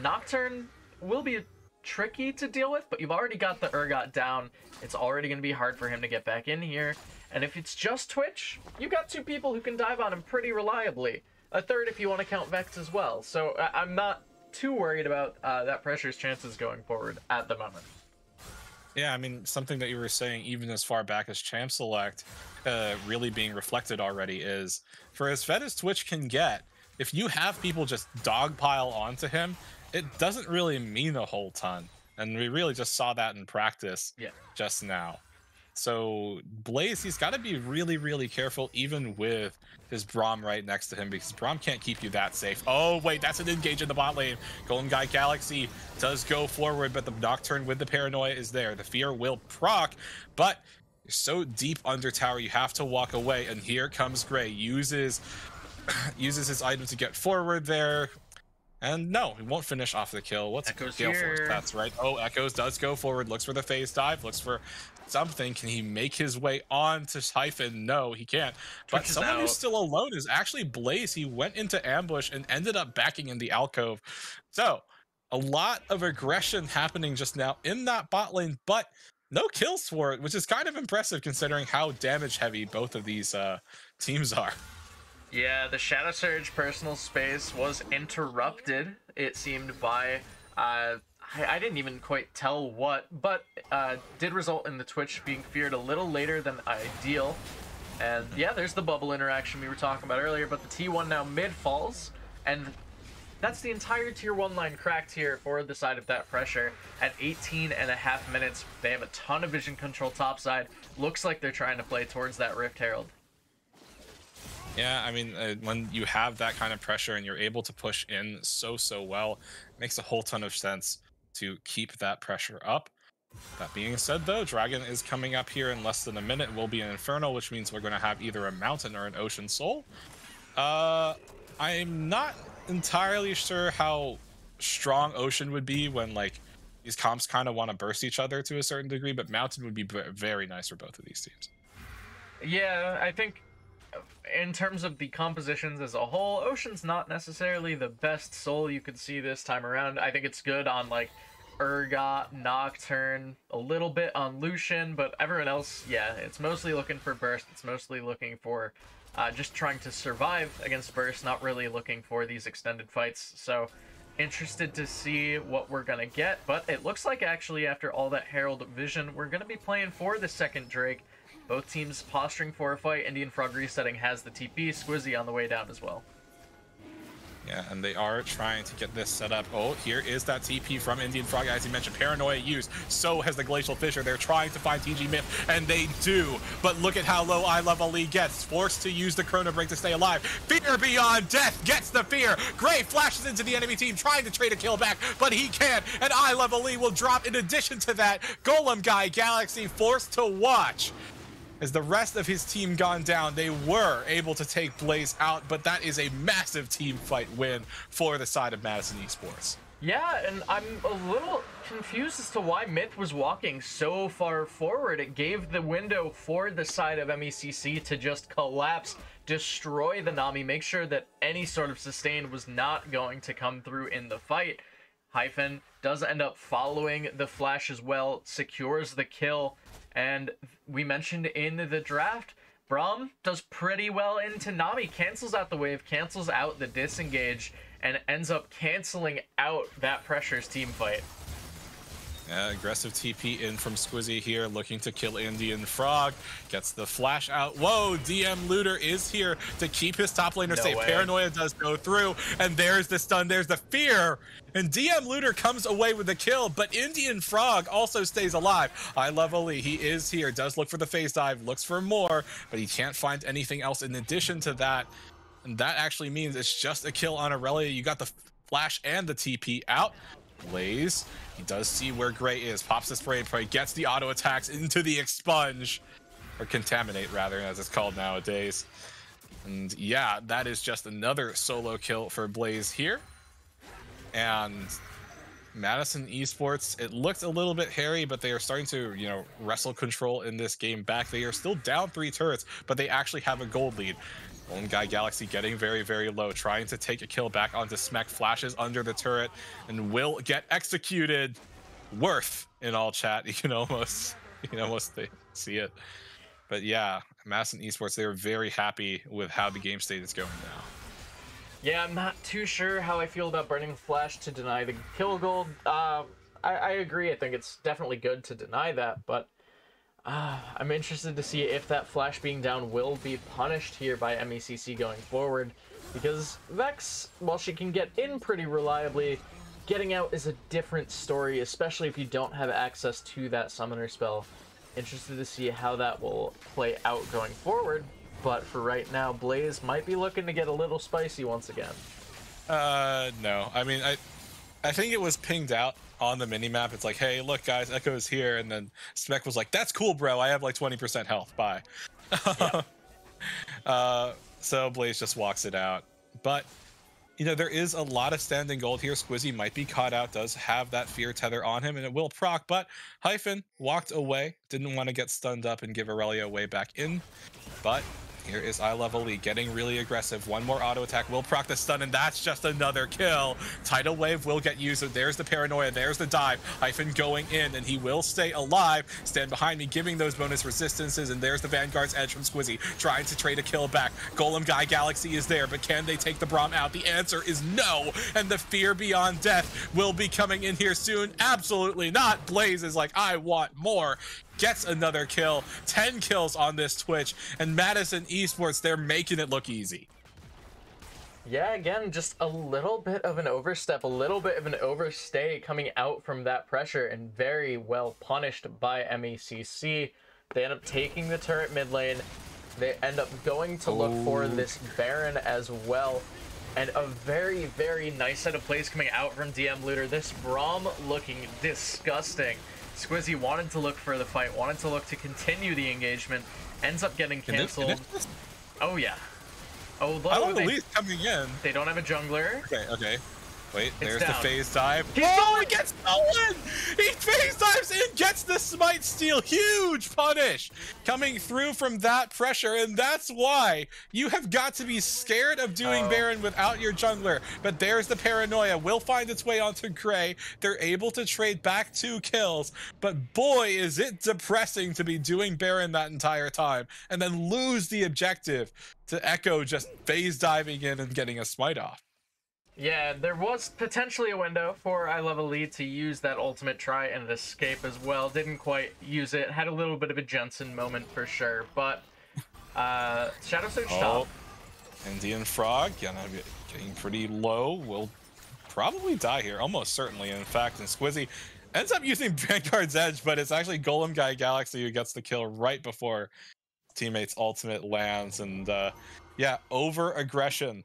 Nocturne will be tricky to deal with, but you've already got the Urgot down. It's already going to be hard for him to get back in here. And if it's just Twitch, you've got 2 people who can dive on him pretty reliably. A third if you want to count Vex as well. So I'm not too worried about that pressure's chances going forward at the moment. Yeah, I mean, something that you were saying even as far back as Champ Select really being reflected already is, for as fed as Twitch can get, if you have people just dogpile onto him, it doesn't really mean a whole ton. And we really just saw that in practice just now. So Blaze, he's got to be really, really careful, even with his Braum right next to him, because Braum can't keep you that safe. Oh, wait, that's an engage in the bot lane. Golden Guy Galaxy does go forward, but the Nocturne with the Paranoia is there. The Fear will proc, but you're so deep under tower, you have to walk away. And here comes Gray, uses his item to get forward there. And no, he won't finish off the kill. What's Echoes Gale Force? here. That's right. Oh, Echoes does go forward, looks for the phase dive, looks for something. Can he make his way on to Hyphen? No, he can't. But someone who's still alone is actually Blaze. He went into ambush and ended up backing in the alcove. So a lot of aggression happening just now in that bot lane, but no kills for it, which is kind of impressive considering how damage heavy both of these teams are. Yeah, the Shadow Surge personal space was interrupted, it seemed, by I didn't even quite tell what, but did result in the Twitch being feared a little later than ideal. And yeah, there's the bubble interaction we were talking about earlier, but the T1 now mid falls, and that's the entire tier 1 line cracked here for the side of that pressure. At 18.5 minutes, they have a ton of vision control topside. Looks like they're trying to play towards that Rift Herald. Yeah, I mean, when you have that kind of pressure and you're able to push in so well, it makes a whole ton of sense to keep that pressure up. That being said, though, Dragon is coming up here in less than a minute. It will be an Inferno, which means we're going to have either a Mountain or an Ocean Soul. I'm not entirely sure how strong Ocean would be when, like, these comps kind of want to burst each other to a certain degree, but Mountain would be very nice for both of these teams. Yeah, I think in terms of the compositions as a whole, Ocean's not necessarily the best soul you could see this time around. I think it's good on, like, Urgot, Nocturne, a little bit on Lucian, but everyone else, yeah, it's mostly looking for burst. It's mostly looking for just trying to survive against burst, not really looking for these extended fights. So interested to see what we're gonna get, but it looks like actually after all that Herald vision, we're gonna be playing for the second Drake. Both teams posturing for a fight. Indian Frog resetting has the TP. Squizzy on the way down as well. Yeah, and they are trying to get this set up. Oh, here is that TP from Indian Frog. As you mentioned, Paranoia used. So has the Glacial Fissure. They're trying to find TG Myth, and they do. But look at how low I Level Lee gets. Forced to use the Chrono Break to stay alive. Fear Beyond Death gets the fear. Gray flashes into the enemy team, trying to trade a kill back, but he can't. And I Level Lee will drop. In addition to that, Golem Guy Galaxy forced to watch as the rest of his team gone down. They were able to take Blaze out, but that is a massive team fight win for the side of Madison Esports. Yeah, and I'm a little confused as to why Myth was walking so far forward. It gave the window for the side of MECC to just collapse, destroy the Nami, make sure that any sort of sustain was not going to come through in the fight. Hyphen does end up following the flash as well, secures the kill. And we mentioned in the draft, Braum does pretty well into Nami, cancels out the wave, cancels out the disengage, and ends up canceling out that Pressure's team fight. Aggressive TP in from Squizzy here, looking to kill Indian Frog. Gets the flash out. Whoa, DM Looter is here to keep his top laner safe. Paranoia does go through, and there's the stun, there's the fear. And DM Looter comes away with the kill, but Indian Frog also stays alive. I love Ali, he is here, does look for the phase dive, looks for more, but he can't find anything else in addition to that. And that actually means it's just a kill on Aurelia. You got the flash and the TP out. Blaze, he does see where Gray is, pops the spray, gets the auto attacks into the expunge, or contaminate rather, as it's called nowadays. And yeah, that is just another solo kill for Blaze here. And Madison Esports, it looked a little bit hairy, but they are starting to, you know, wrestle control in this game back. They are still down 3 turrets, but they actually have a gold lead. Golden Guy Galaxy getting very, very low, trying to take a kill back onto Smek, flashes under the turret, and will get executed. Worth in all chat. You can almost see it. But yeah, Madison Esports, they are very happy with how the game state is going now. Yeah, I'm not too sure how I feel about burning flash to deny the kill gold. I agree. I think it's definitely good to deny that, but I'm interested to see if that flash being down will be punished here by MECC going forward, because Vex, while she can get in pretty reliably, getting out is a different story, especially if you don't have access to that summoner spell. Interested to see how that will play out going forward, but for right now, Blaze might be looking to get a little spicy once again. No. I mean, I think it was pinged out on the minimap. It's like, hey, look, guys, Echo's here. And then Smek was like, that's cool, bro. I have like 20% health. Bye. Yeah. So Blaze just walks it out. But, you know, there is a lot of standing gold here. Squizzy might be caught out, does have that fear tether on him, and it will proc. But Hyphen walked away, didn't want to get stunned up and give Aurelia way back in. But here is iLevelE getting really aggressive. One more auto attack will proc the stun, and that's just another kill. Tidal Wave will get used. So there's the Paranoia, there's the dive. Hyphen going in, and he will stay alive. Stand behind me, giving those bonus resistances, and there's the Vanguard's Edge from Squizzy, trying to trade a kill back. Golem Guy Galaxy is there, but can they take the Braum out? The answer is no, and the fear beyond death will be coming in here soon. Absolutely not. Blaze is like, I want more. Gets another kill, 10 kills on this Twitch, and Madison Esports, they're making it look easy. Yeah, again, just a little bit of an overstep, a little bit of an overstay coming out from that pressure, and very well punished by MECC. They end up taking the turret mid lane. They end up going to look for this Baron as well. And a very, very nice set of plays coming out from DM Looter. This Braum looking disgusting. Squizzy wanted to look for the fight, wanted to look to continue the engagement, ends up getting canceled. Oh yeah. Oh, look, I don't believe coming in. They don't have a jungler. Okay, okay. Wait, there's the phase dive. He's he gets stolen! He phase dives in, gets the smite steal. Huge punish coming through from that pressure, and that's why you have got to be scared of doing Baron without your jungler. But there's the Paranoia. Will find its way onto Gray. They're able to trade back 2 kills, but boy, is it depressing to be doing Baron that entire time and then lose the objective to Echo just phase diving in and getting a smite off. Yeah, there was potentially a window for iLevelE to use that ultimate try and escape as well. Didn't quite use it. Had a little bit of a Jensen moment for sure, but Shadow Surge top. Indian Frog getting pretty low. Will probably die here, almost certainly. In fact, and Squizzy ends up using Vanguard's Edge, but it's actually Golem Guy Galaxy who gets the kill right before teammate's ultimate lands. And yeah, over aggression.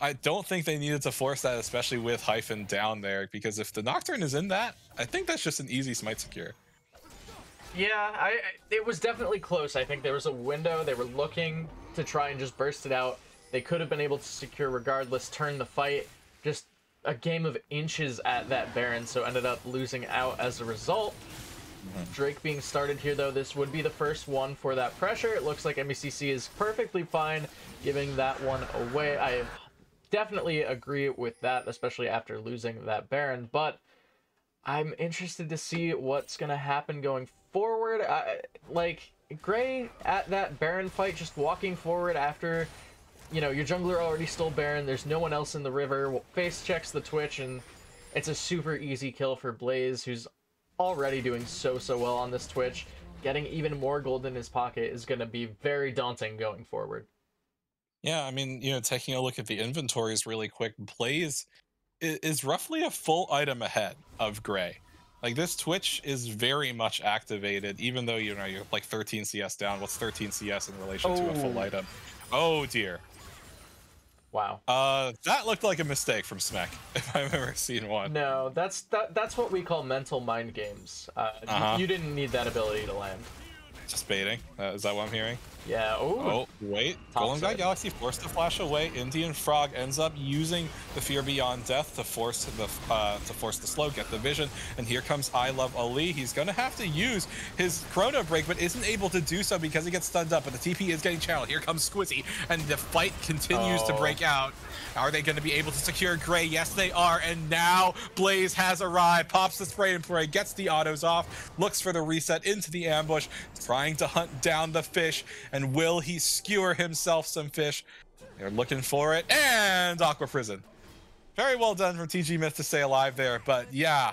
I don't think they needed to force that, especially with Hyphen down there, because if the Nocturne is in that, I think that's just an easy smite secure. Yeah, it was definitely close. I think there was a window. They were looking to try and just burst it out. They could have been able to secure regardless, turn the fight. Just a game of inches at that Baron, so ended up losing out as a result. Drake being started here, though. This would be the first one for that pressure. It looks like MECC is perfectly fine giving that one away. I definitely agree with that, especially after losing that Baron, but I'm interested to see what's going to happen going forward. Like, Gray at that Baron fight, just walking forward after, you know, your jungler already stole Baron, there's no one else in the river, face checks the Twitch, and It's a super easy kill for Blaze, who's already doing so well on this Twitch. Getting even more gold in his pocket is going to be very daunting going forward. Yeah, I mean, taking a look at the inventories really quick, Blaze is roughly a full item ahead of Gray. Like, this Twitch is very much activated, even though, you're like 13 CS down. What's 13 CS in relation to a full item? Oh, dear. Wow. That looked like a mistake from Smek, if I've ever seen one. No, that's what we call mental mind games. You didn't need that ability to land. Just baiting. Is that what I'm hearing? Yeah. Ooh. Oh, wait. Golden Guy Galaxy forced to flash away. Indian Frog ends up using the Fear Beyond Death to force the slow, get the vision. And here comes I Love Ali. He's going to have to use his Chrono Break, but isn't able to do so because he gets stunned up. But the TP is getting channeled. Here comes Squizzy, and the fight continues to break out. Are they going to be able to secure Gray? Yes, they are. And now Blaze has arrived. Pops the spray and pray, gets the autos off, looks for the reset into the ambush, trying to hunt down the fish. And will he skewer himself some fish? They're looking for it. And Aqua Prison. Very well done from TG Myth to stay alive there. But yeah,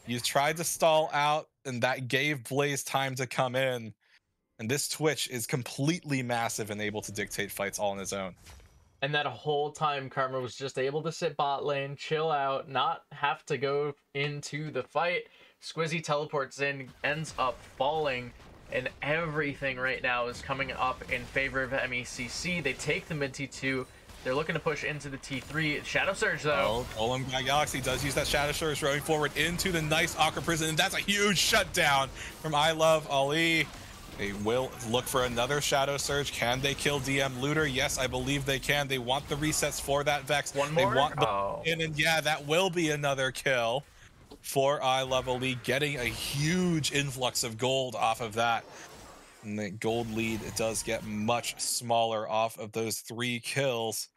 you tried to stall out, and that gave Blaze time to come in. And this Twitch is completely massive and able to dictate fights all on his own. And that whole time, Karma was just able to sit bot lane, chill out, not have to go into the fight. Squizzy teleports in, ends up falling, and everything right now is coming up in favor of MECC. They take the mid T2. They're looking to push into the T3. Shadow Surge, though. Oh, Golem Guy Galaxy does use that Shadow Surge, rolling forward into the nice Aqua Prison, and that's a huge shutdown from I Love Ali. They will look for another Shadow Surge. Can they kill DM Looter? Yes, I believe they can. They want the resets for that Vex. One more? They want the and yeah, that will be another kill for I Love Ali, getting a huge influx of gold off of that. And the gold lead, it does get much smaller off of those 3 kills.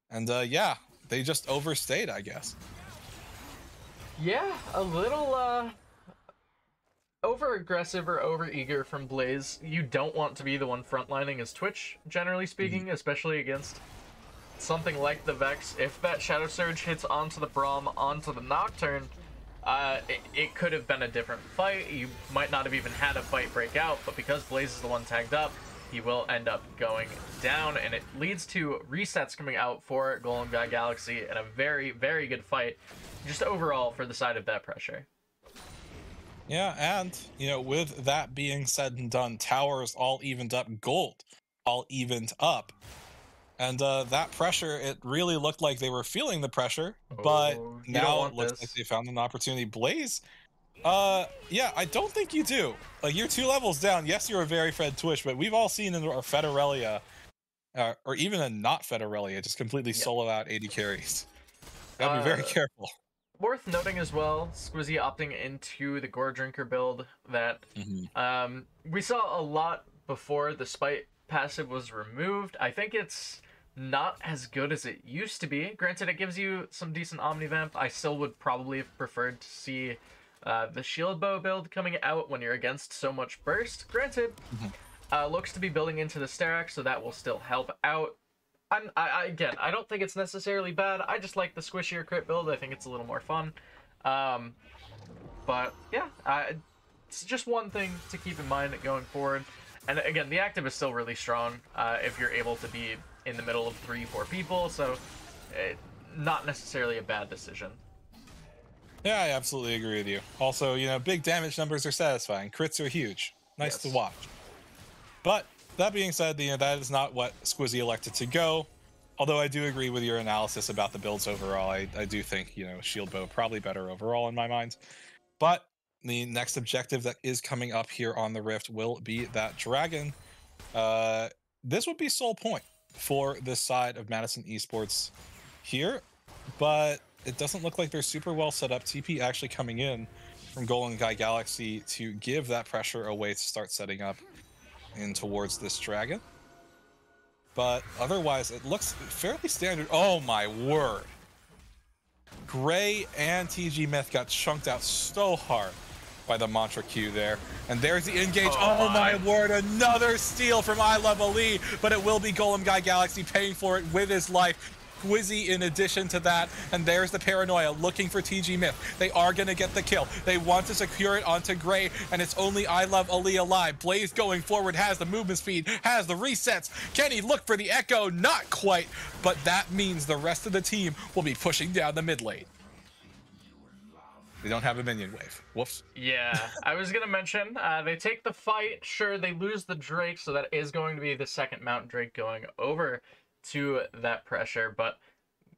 And yeah, they just overstayed, I guess. Yeah, a little over aggressive or over eager from Blaze. You don't want to be the one frontlining as Twitch, generally speaking, especially against something like the Vex. If that Shadow Surge hits onto the Braum, onto the Nocturne, it could have been a different fight. You might not have even had a fight break out, but because Blaze is the one tagged up, he will end up going down, and it leads to resets coming out for Golem Guy Galaxy and a very, very good fight, just overall for the side of that pressure. Yeah, and, with that being said and done, towers all evened up, gold all evened up. And that pressure, it really looked like they were feeling the pressure, but now it looks like they found an opportunity. Blaze, yeah, I don't think you do. Like, you're 2 levels down. Yes, you're a very fed Twitch, but we've all seen in a Federelia, or even a not Federelia, just completely solo out 80 carries. Gotta be very careful. Worth noting as well, Squizzy opting into the Gore Drinker build that we saw a lot before the Spite passive was removed. I think it's not as good as it used to be. Granted, it gives you some decent Omnivamp. I still would probably have preferred to see the Shield Bow build coming out when you're against so much burst. Granted, looks to be building into the Starak, so that will still help out. Again, I don't think it's necessarily bad. I just like the squishier crit build. I think it's a little more fun. But yeah, it's just one thing to keep in mind going forward. And again, the active is still really strong if you're able to be in the middle of 3-4 people. So not necessarily a bad decision. Yeah, I absolutely agree with you. Also, big damage numbers are satisfying. Crits are huge. Nice to watch. But that being said, that is not what Squizzy elected to go. Although I do agree with your analysis about the builds overall. I do think, Shield Bow probably better overall in my mind. But the next objective that is coming up here on the Rift will be that Dragon. This would be sole point for this side of Madison Esports here. But it doesn't look like they're super well set up. TP actually coming in from Golem Guy Galaxy to give that pressure away to start setting up in towards this Dragon. But otherwise, it looks fairly standard. Oh my word. Gray and TG Myth got chunked out so hard by the Mantra Q there. And there's the engage. Oh my word, another steal from I Love Ali, but it will be Golem Guy Galaxy paying for it with his life. Squizzy in addition to that, and there's the Paranoia looking for TG Myth. They are going to get the kill. They want to secure it onto Gray, and it's only I Love Ali alive. Blaze going forward, has the movement speed, has the resets. Can he look for the Echo? Not quite, but that means the rest of the team will be pushing down the mid lane. They don't have a minion wave. Whoops. Yeah, I was going to mention, they take the fight. Sure, they lose the Drake, so that is going to be the second Mountain Drake going over to that pressure, but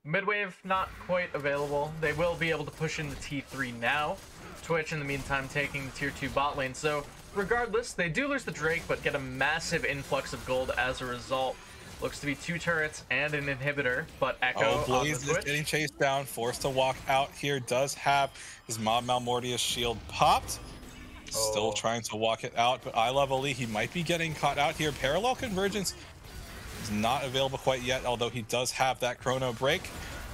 mid-wave not quite available. They will be able to push into T3 now. Twitch, in the meantime, taking the tier 2 bot lane. So, regardless, they do lose the Drake, but get a massive influx of gold as a result. Looks to be 2 turrets and an inhibitor, but Echo Blaze is getting chased down, forced to walk out here. Does have his Mob Malmortius shield popped. Still trying to walk it out, but I Love Ali, he might be getting caught out here. Parallel Convergence is not available quite yet, although he does have that Chrono Break.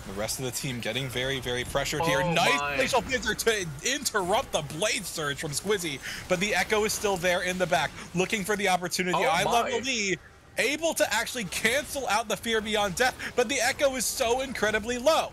The rest of the team getting very, very pressured here. Nice Glacial Blizzard to interrupt the Blade Surge from Squizzy, but the Echo is still there in the back, looking for the opportunity. I Love Ali able to actually cancel out the Fear Beyond Death, but the Echo is so incredibly low.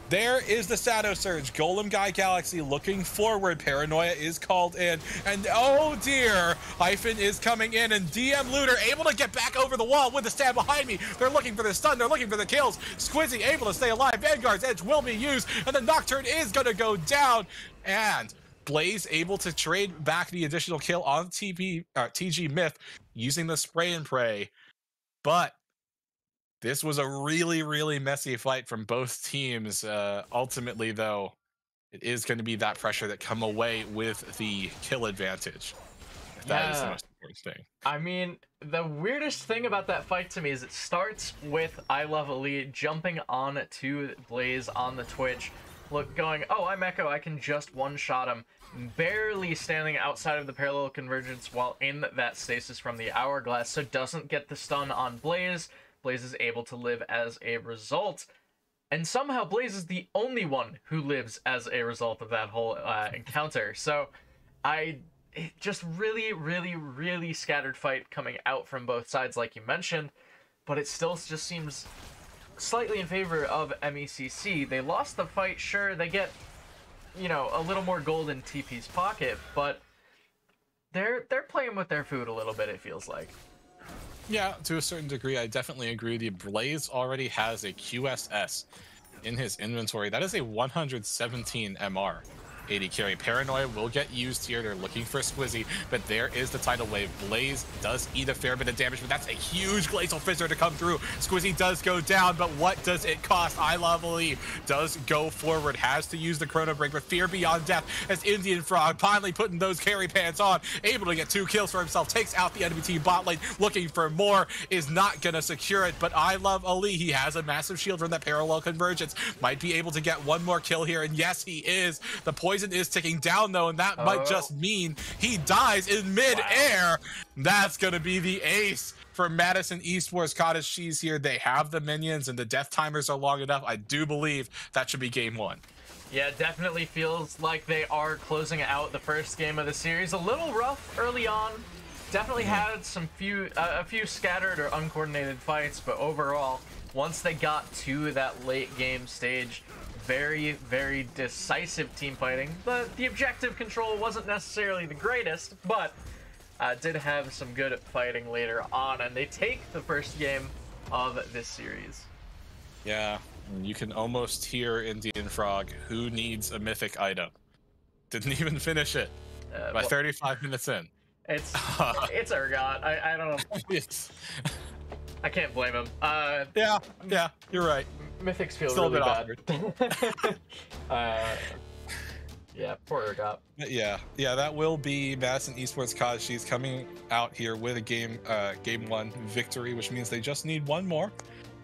There is the Shadow Surge. Golem Guy Galaxy looking forward. Paranoia is called in. And oh dear, Hyphen is coming in, and DM Looter able to get back over the wall with the stab behind me. They're looking for the stun. They're looking for the kills. Squizzy able to stay alive. Vanguard's Edge will be used, and the Nocturne is going to go down. And Blaze able to trade back the additional kill on TG Myth using the Spray and Pray. But this was a really, really messy fight from both teams. Ultimately, though, it is going to be that pressure that come away with the kill advantage. That is the most important thing. I mean, the weirdest thing about that fight to me is it starts with I Love Ali jumping on to Blaze on the Twitch, going, oh, I'm Echo, I can just one-shot him, barely standing outside of the Parallel Convergence while in that stasis from the Hourglass, so doesn't get the stun on Blaze. Blaze is able to live as a result, and somehow Blaze is the only one who lives as a result of that whole encounter. So just really, really, really scattered fight coming out from both sides, like you mentioned, but it still just seems slightly in favor of MECC. They lost the fight, sure, they get, you know, a little more gold in TP's pocket, but they're playing with their food a little bit, it feels like. Yeah, to a certain degree, I definitely agree. The Blaze already has a QSS in his inventory. That is a 117 MR. 80 carry. Paranoia will get used here. They're looking for Squizzy, but there is the tidal wave. Blaze does eat a fair bit of damage, but that's a huge Glacial Fissure to come through. Squizzy does go down, but what does it cost? I Love Ali does go forward, has to use the Chrono Break, but Fear Beyond Death as Indian Frog finally putting those carry pants on, able to get 2 kills for himself, takes out the enemy team bot lane, looking for more, is not gonna secure it, but I Love Ali, he has a massive shield from that Parallel Convergence, might be able to get one more kill here, and yes, he is. The poison is ticking down though, and that might just mean he dies in mid-air. That's gonna be the ace for Madison Esports. Cottage Cheese here. They have the minions and the death timers are long enough. I do believe that should be game 1. Yeah, definitely feels like they are closing out the first game of the series. A little rough early on. Definitely had a few scattered or uncoordinated fights, but overall, once they got to that late game stage, very, very decisive team fighting. The objective control wasn't necessarily the greatest, but did have some good fighting later on, and they take the first game of this series. Yeah, you can almost hear Indian Frog, who needs a mythic item. Didn't even finish it by 35 minutes in. It's Urgot. I don't know. I can't blame him. Yeah, you're right. Mythics feel still really a bit bad. Yeah, poor Urgot. Yeah, that will be Madison Esports Cottage. She's coming out here with a game 1 victory, which means they just need one more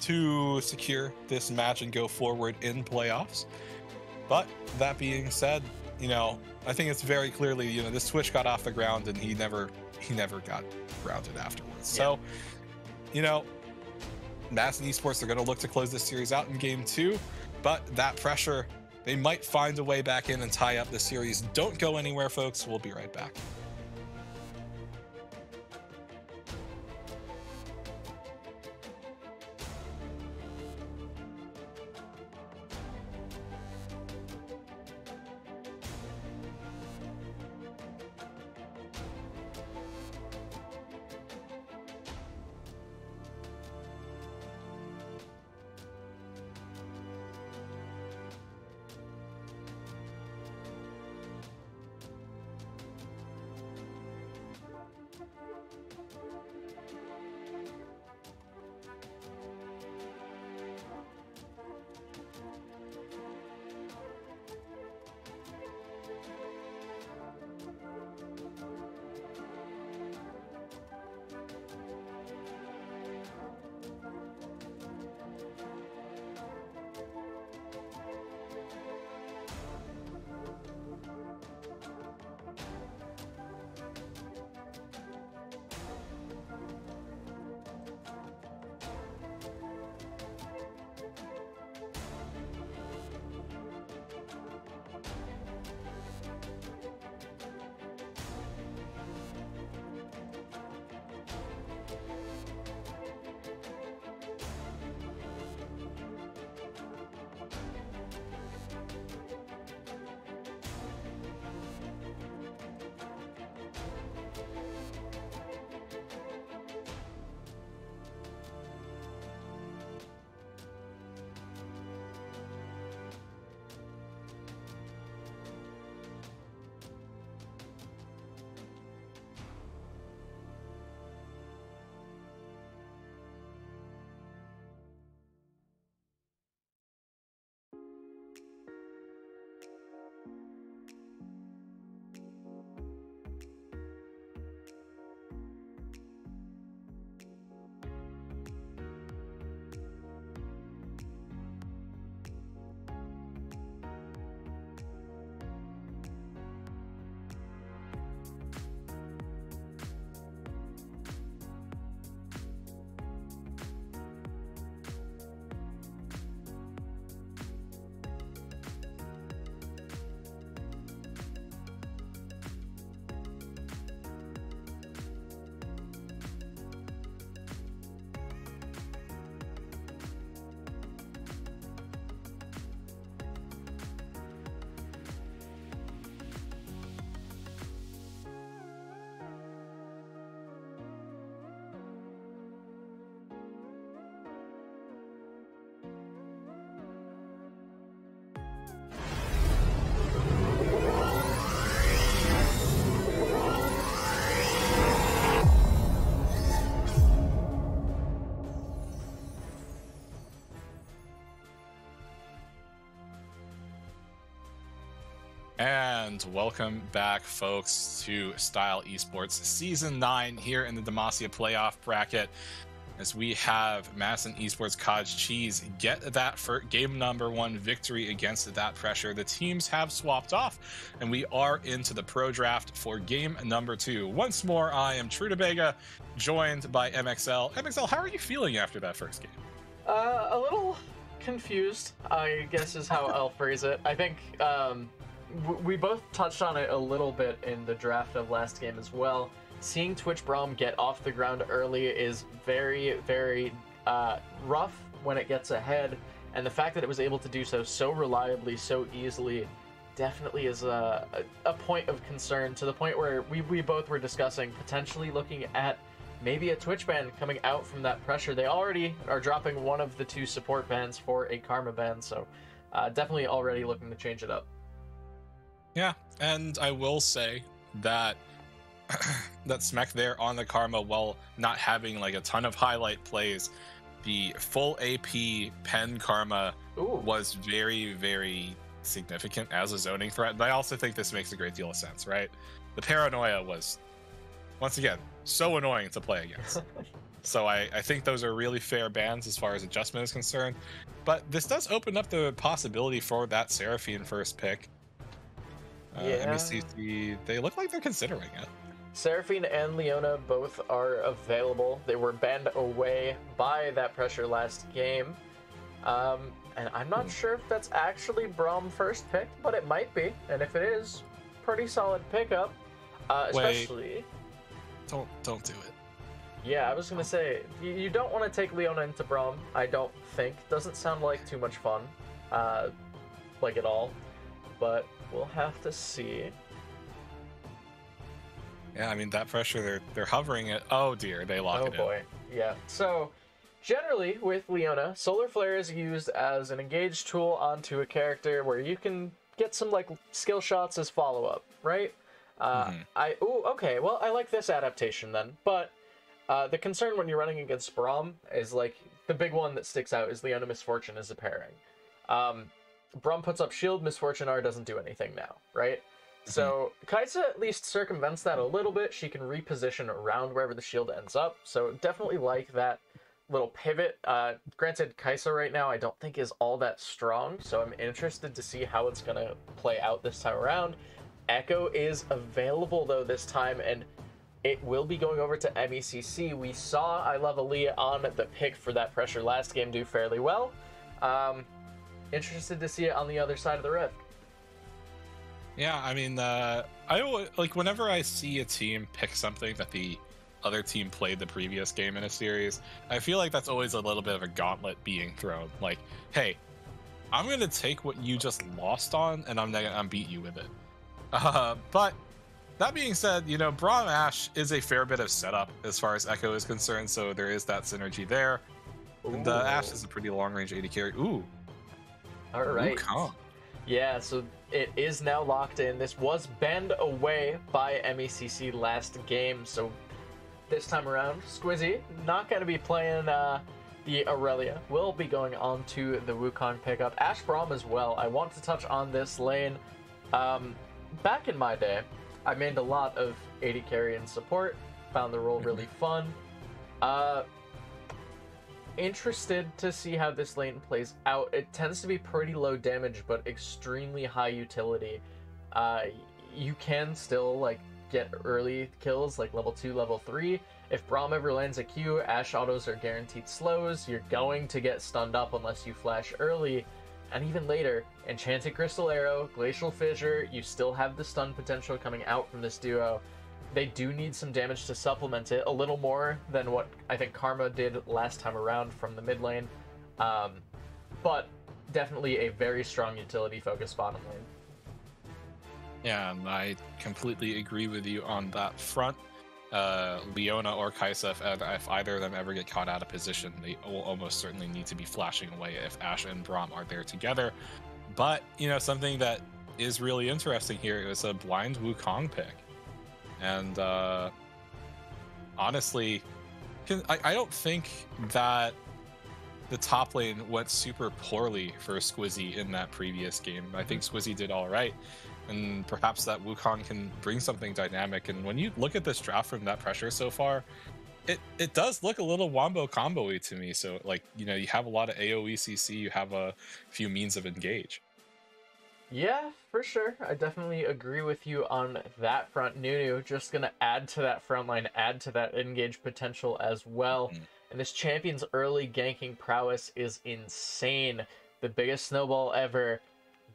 to secure this match and go forward in playoffs. But that being said, you know, I think it's very clearly, you know, this Twitch got off the ground and he never got grounded afterwards. Yeah. So, you know, Madison Esports, they're going to look to close this series out in game 2, but that pressure, they might find a way back in and tie up the series. Don't go anywhere, folks. We'll be right back. And welcome back, folks, to Style Esports Season 9 here in the Demacia playoff bracket. As we have Madison Esports Cottage Cheese get that for game number 1 victory against that pressure. The teams have swapped off, and we are into the pro draft for game number 2. Once more, I am Trudabega, joined by MXL. MXL, how are you feeling after that first game? A little confused, I guess is how I'll phrase it. I think we both touched on it a little bit in the draft of last game as well. Seeing Twitch Braum get off the ground early is very, very rough when it gets ahead, and the fact that it was able to do so reliably, so easily, definitely is a point of concern, to the point where we both were discussing potentially looking at maybe a Twitch ban coming out from that pressure. They already are dropping one of the 2 support bans for a Karma ban, so definitely already looking to change it up. Yeah, and I will say that that Smek there on the Karma, while not having like a ton of highlight plays, the full AP pen Karma was very, very significant as a zoning threat. And I also think this makes a great deal of sense, right? The paranoia was, once again, so annoying to play against. So I think those are really fair bans as far as adjustment is concerned. But this does open up the possibility for that Seraphine first pick. MECC, they look like they're considering it. Seraphine and Leona both are available. They were banned away by that pressure last game. And I'm not sure if that's actually Braum first pick, but it might be. And if it is, pretty solid pickup. Especially... Don't do it. Yeah, I was going to say, you don't want to take Leona into Braum, I don't think. Doesn't sound like too much fun, like at all. But we'll have to see. Yeah, I mean, that pressure, they're hovering it. Oh dear, they lock it in. Oh boy, yeah. So, generally, with Leona, Solar Flare is used as an engaged tool onto a character where you can get some, like, skill shots as follow-up, right? Okay, well, I like this adaptation then. But the concern when you're running against Braum is, like, the big one that sticks out is Leona Misfortune as a pairing. Braum puts up shield, Misfortune R doesn't do anything now, right? So Kaisa at least circumvents that a little bit. She can reposition around wherever the shield ends up. So definitely like that little pivot. Granted, Kaisa right now I don't think is all that strong, so I'm interested to see how it's going to play out this time around. Echo is available though this time, and it will be going over to MECC. We saw I Love Aaliyah on the pick for that pressure last game do fairly well. Interested to see it on the other side of the rift. Yeah, I mean, I like whenever I see a team pick something that the other team played the previous game in a series, I feel like that's always a little bit of a gauntlet being thrown. Like, hey, I'm gonna take what you just lost on, and I'm gonna beat you with it. But that being said, you know, Braum Ashe is a fair bit of setup as far as Echo is concerned, so there is that synergy there. And Ashe is a pretty long range AD carry. Ooh. All right. Yeah, so it is now locked in. This was banned away by MECC last game, so this time around, Squizzy not going to be playing the Aurelia. Will be going on to the Wukong pickup. Ashe Braum as well. I want to touch on this lane. Back in my day, I mained a lot of AD carry and support. Found the role really fun. Interested to see how this lane plays out. It tends to be pretty low damage, but extremely high utility. You can still, like, get early kills, like level 2, level 3. If Braum ever lands a Q, Ashe autos are guaranteed slows. You're going to get stunned up unless you flash early. And even later, Enchanted Crystal Arrow, Glacial Fissure, you still have the stun potential coming out from this duo. They do need some damage to supplement it, a little more than what I think Karma did last time around from the mid lane. But definitely a very strong utility-focused bottom lane. Yeah, and I completely agree with you on that front. Leona or Kaisa, if either of them ever get caught out of position, they will almost certainly need to be flashing away if Ashe and Braum are there together. But, you know, something that is really interesting here is a blind Wukong pick. And honestly, I don't think that the top lane went super poorly for Squizzy in that previous game. I think Squizzy did all right. and perhaps that Wukong can bring something dynamic. And when you look at this draft from that pressure so far, it does look a little wombo combo-y to me. So like, you know, you have a lot of AoE CC, you have a few means of engage. Yeah, for sure. I definitely agree with you on that front. Nunu just going to add to that front line, add to that engage potential as well. And this champion's early ganking prowess is insane. The biggest snowball ever.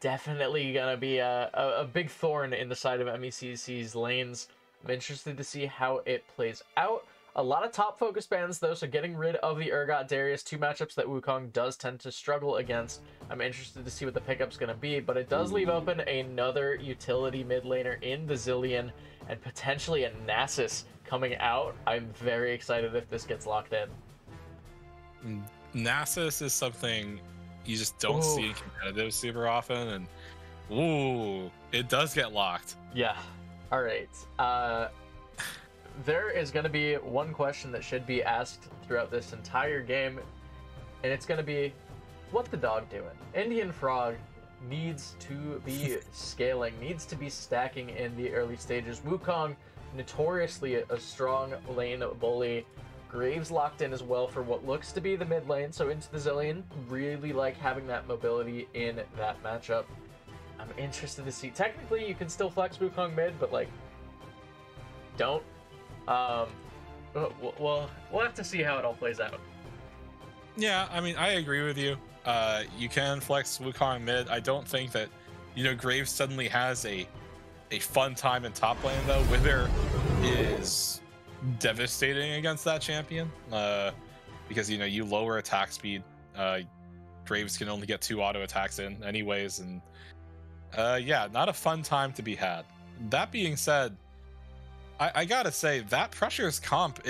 Definitely going to be a big thorn in the side of MECC's lanes. I'm interested to see how it plays out. A lot of top focus bans though, so getting rid of the Urgot Darius, two matchups that Wukong does tend to struggle against. I'm interested to see what the pickup's going to be, but it does leave open another utility mid laner in the Zilean and potentially a Nasus coming out. I'm very excited if this gets locked in. Nasus is something you just don't see in competitive super often, and ooh, it does get locked. Yeah. All right. There is going to be one question that should be asked throughout this entire game, and it's going to be, what the dog doing? Indian Frog needs to be scaling, needs to be stacking in the early stages. Wukong, notoriously a strong lane bully. Graves locked in as well for what looks to be the mid lane, so into the Zilean. Really like having that mobility in that matchup. I'm interested to see. Technically, you can still flex Wukong mid, but like, don't. We'll have to see how it all plays out. Yeah, I mean, I agree with you. You can flex Wukong mid. I don't think that, you know, Graves suddenly has a fun time in top lane though. Wither is devastating against that champion, because, you know, you lower attack speed. Graves can only get 2 auto attacks in anyways, and yeah, not a fun time to be had. That being said, I gotta say that pressure's comp,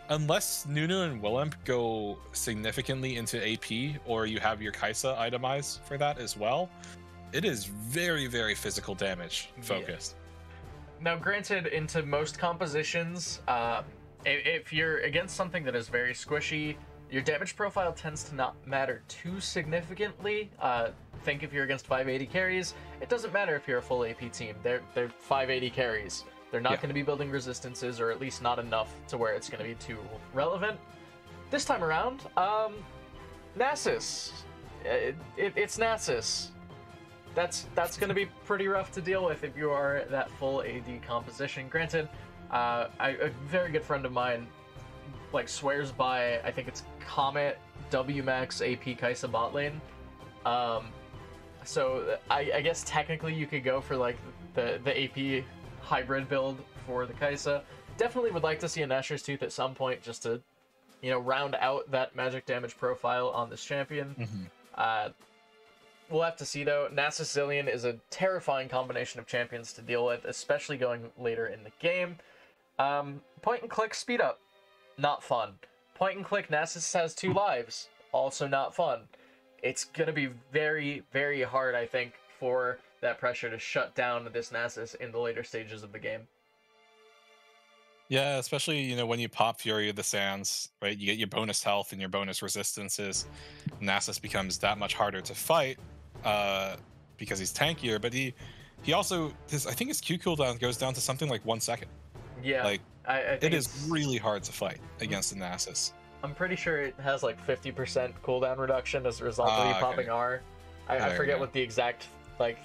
unless Nunu and Willemp go significantly into AP, or you have your Kaisa itemized for that as well, it is very, very physical damage focused. Yeah. Now, granted, into most compositions, if you're against something that is very squishy, your damage profile tends to not matter too significantly. Think if you're against 580 carries, it doesn't matter if you're a full AP team. They're 580 carries. They're not going to be building resistances, or at least not enough to where it's going to be too relevant. This time around, Nasus. It's Nasus. That's going to be pretty rough to deal with if you are that full AD composition. Granted, a very good friend of mine like swears by, I think it's Comet WMAX AP Kaisa bot lane. So I guess technically you could go for like the AP hybrid build for the Kaisa. Definitely would like to see a Nashor's Tooth at some point, just to, you know, round out that magic damage profile on this champion. We'll have to see though. Nasus Zilean is a terrifying combination of champions to deal with, especially going later in the game. Point and click speed up, not fun. Point and click Nasus has 2 lives, also not fun. It's gonna be very, very hard, I think, for that pressure to shut down this Nasus in the later stages of the game. Yeah, especially, you know, when you pop Fury of the Sands, right? You get your bonus health and your bonus resistances. Nasus becomes that much harder to fight, because he's tankier, but he also, I think his Q cooldown goes down to something like 1 second. Yeah, like I think it is really hard to fight against the Nasus. I'm pretty sure it has like 50% cooldown reduction as a result of you popping R. I forget what the exact like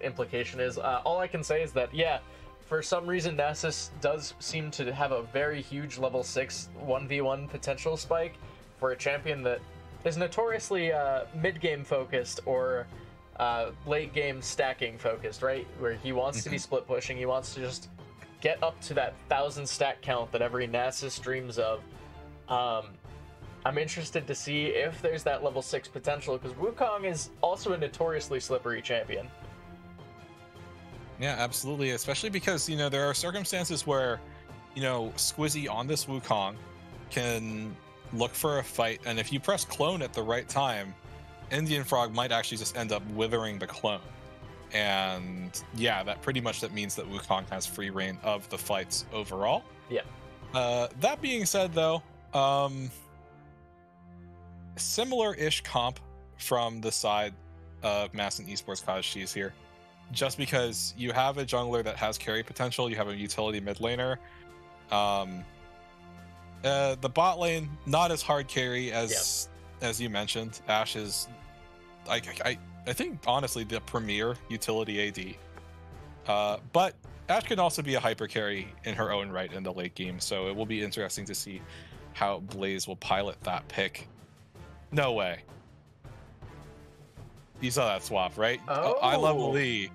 implication is. All I can say is that, yeah, for some reason Nasus does seem to have a very huge level 6 1v1 potential spike for a champion that is notoriously mid-game focused or late-game stacking focused, right? Where he wants to be split pushing, he wants to just get up to that 1,000 stack count that every Nasus dreams of. I'm interested to see if there's that level 6 potential, because Wukong is also a notoriously slippery champion. Yeah, absolutely. Especially because, you know, there are circumstances where, you know, Squizzy on this Wukong can look for a fight, and if you press clone at the right time, Indian Frog might actually just end up withering the clone. And yeah, that means that Wukong has free reign of the fights overall. Yeah. That being said, though, similar-ish comp from the side of Madison Esports Cottage Cheese here. just because you have a jungler that has carry potential, you have a utility mid laner. The bot lane, not as hard carry as you mentioned. Ashe is, I think honestly the premier utility AD. But Ashe can also be a hyper carry in her own right in the late game, so it will be interesting to see how Blaze will pilot that pick. No way. You saw that swap, right? Oh. I Love Lee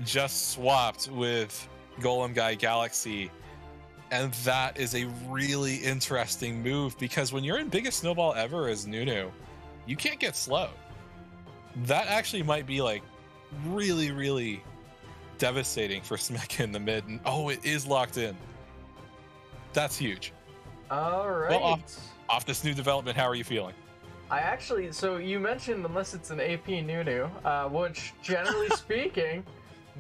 just swapped with Golem Guy Galaxy, and that is a really interesting move because when you're in biggest snowball ever as Nunu, you can't get slowed. That actually might be like really, really devastating for Smeka in the mid. And oh, it is locked in. That's huge. All right. Well, off this new development, how are you feeling? So you mentioned unless it's an AP Nunu, which generally speaking,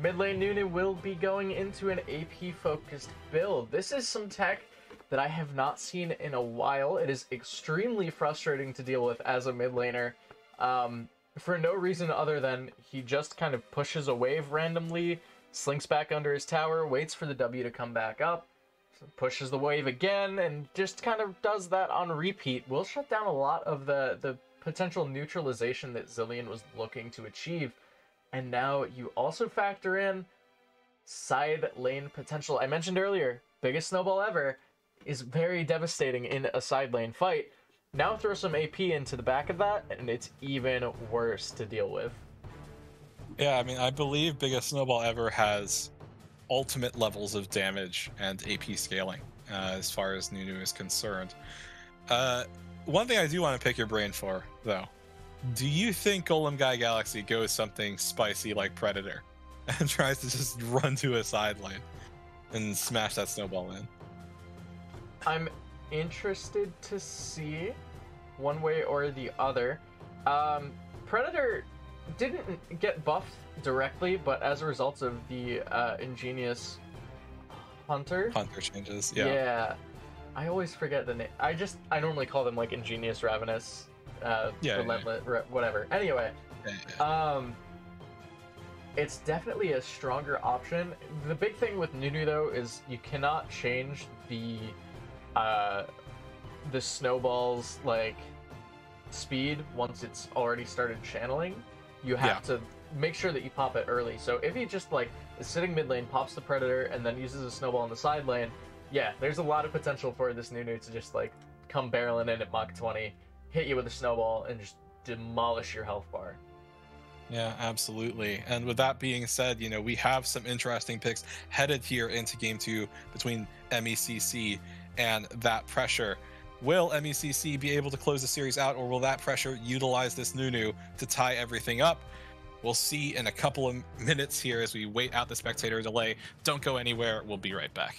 mid lane Nunu will be going into an AP focused build. This is some tech that I have not seen in a while. It is extremely frustrating to deal with as a mid laner, for no reason other than he just kind of pushes a wave randomly, slinks back under his tower, waits for the W to come back up, pushes the wave again, and just kind of does that on repeat. Will shut down a lot of the potential neutralization that Zilean was looking to achieve. And now you also factor in side lane potential. I mentioned earlier, biggest snowball ever is very devastating in a side lane fight. Now throw some AP into the back of that, and it's even worse to deal with. Yeah, I mean, I believe biggest snowball ever has ultimate levels of damage and AP scaling as far as Nunu is concerned. One thing I do want to pick your brain for, though, do you think Golem Guy Galaxy goes something spicy like Predator and tries to just run to a side lane and smash that snowball in? I'm interested to see one way or the other. Predator didn't get buffed directly, but as a result of the ingenious Hunter changes. Yeah, I always forget the name. I normally call them like ingenious Ravenous, relentless, whatever. Anyway, it's definitely a stronger option. The big thing with Nunu though is you cannot change the snowball's like speed once it's already started channeling. You have to make sure that you pop it early. So if he just like is sitting mid lane, pops the Predator, and then uses a snowball in the side lane, yeah, there's a lot of potential for this Nunu to just like come barreling in at Mach 20, hit you with a snowball, and just demolish your health bar. Yeah, absolutely. And with that being said, you know, we have some interesting picks headed here into Game 2 between MECC and That Pressure. Will MECC be able to close the series out, or will That Pressure utilize this Nunu to tie everything up? We'll see in a couple of minutes here as we wait out the spectator delay. Don't go anywhere. We'll be right back.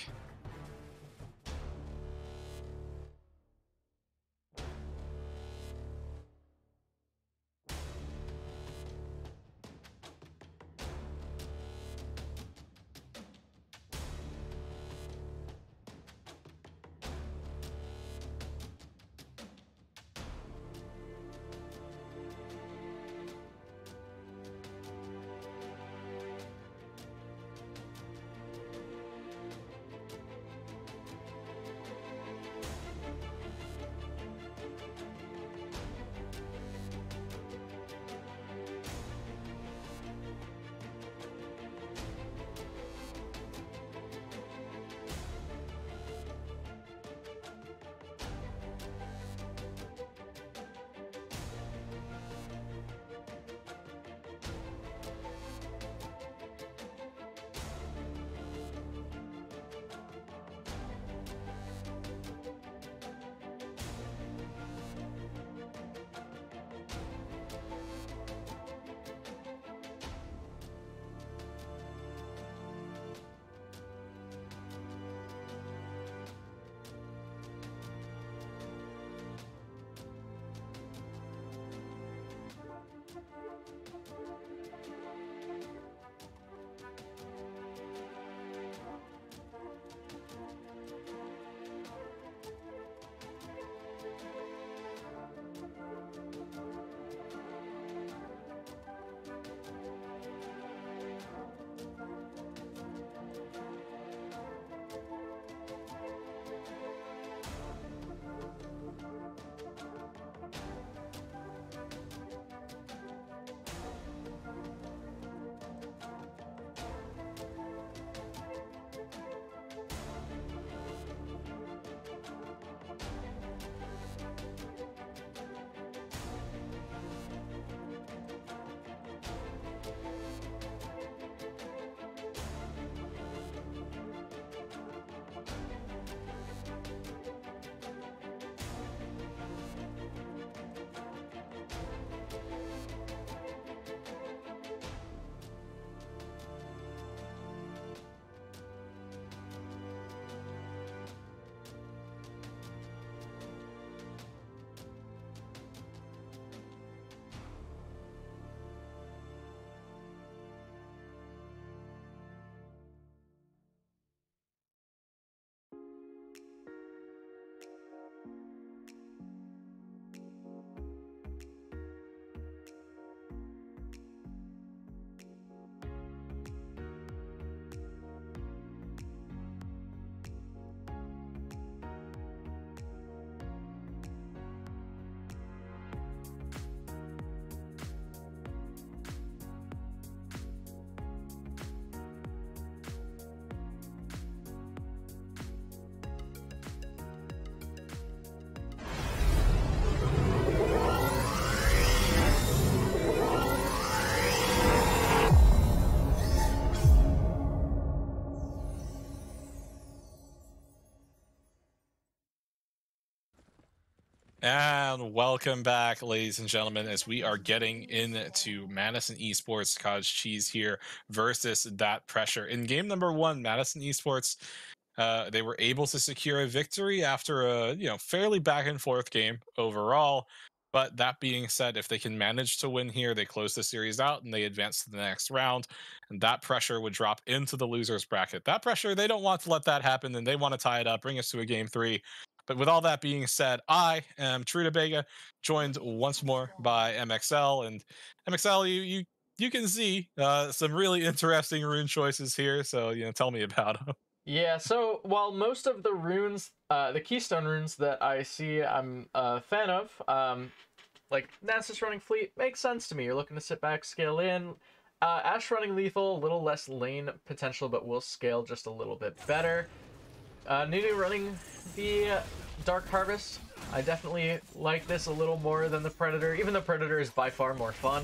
And welcome back, ladies and gentlemen, as we are getting into Madison Esports Cottage Cheese here versus That Pressure. In game number one, Madison Esports, they were able to secure a victory after a fairly back and forth game overall. But that being said, if they can manage to win here, they close the series out and they advance to the next round. And That Pressure would drop into the losers bracket. That Pressure, they don't want to let that happen, and they want to tie it up, bring us to a game three. But with all that being said, I am Truda Bega, joined once more by MXL. And MXL, you can see some really interesting rune choices here. So tell me about them. Yeah, so while most of the runes, the keystone runes that I see, I'm a fan of, like Nasus running fleet makes sense to me. You're looking to sit back, scale in. Ash running lethal, a little less lane potential, but will scale just a little bit better. Nunu running the Dark Harvest. I definitely like this a little more than the Predator, even though Predator is by far more fun.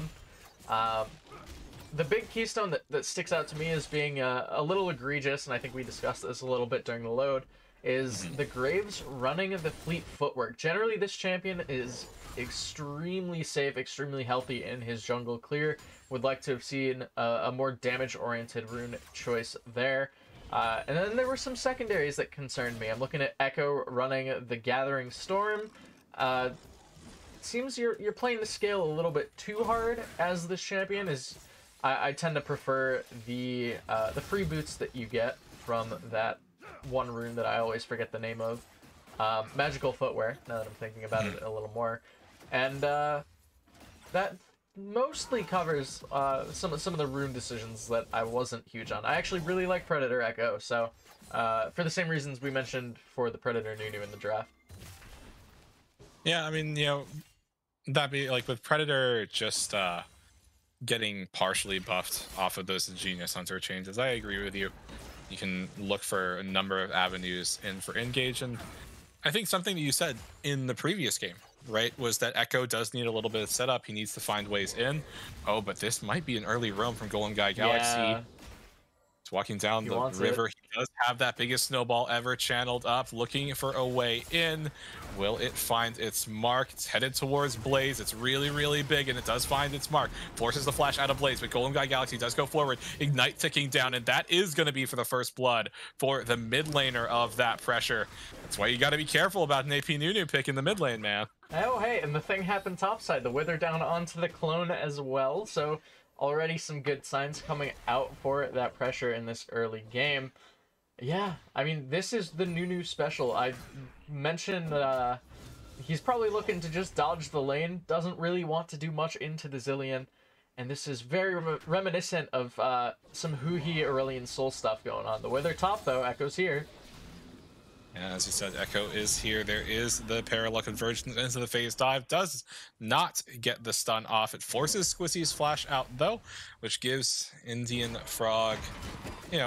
The big keystone that sticks out to me as being a little egregious, and I think we discussed this a little bit during the load, is the Graves running the fleet footwork. Generally, this champion is extremely safe, extremely healthy in his jungle clear. Would like to have seen a more damage-oriented rune choice there. And then there were some secondaries that concerned me. I'm looking at Echo running the Gathering Storm. Seems you're playing the scale a little bit too hard as this champion. I tend to prefer the free boots that you get from that one rune that I always forget the name of. Magical Footwear, now that I'm thinking about it a little more. And that mostly covers some of the rune decisions that I wasn't huge on. I actually really like Predator Echo, so for the same reasons we mentioned for the Predator Nunu in the draft. Yeah, I mean, that be like with Predator just getting partially buffed off of those Genius Hunter changes. I agree with you. You can look for a number of avenues in for engage, and I think something that you said in the previous game, right, was that Echo does need a little bit of setup. He needs to find ways in. Oh, but this might be an early roam from Golden Guy Galaxy. Yeah. It's walking down the river. He does have that biggest snowball ever channeled up, looking for a way in. Will it find its mark? It's headed towards Blaze. It's really, really big, and it does find its mark. Forces the flash out of Blaze, but Golden Guy Galaxy does go forward. Ignite ticking down, and that is going to be for the first blood for the mid laner of That Pressure. That's why you got to be careful about an AP Nunu pick in the mid lane, man. Oh, hey, and the thing happened topside. The Wither down onto the clone as well, so already some good signs coming out for That Pressure in this early game. Yeah, I mean, this is the Nunu special. I mentioned he's probably looking to just dodge the lane, doesn't really want to do much into the Zilean, and this is very reminiscent of some Huhi Aurelian Soul stuff going on. The Wither top, though, Echo's here. Yeah, as you said, Echo is here. There is the parallel convergence into the phase dive. Does not get the stun off. It forces Squissy's flash out, though, which gives Indian Frog,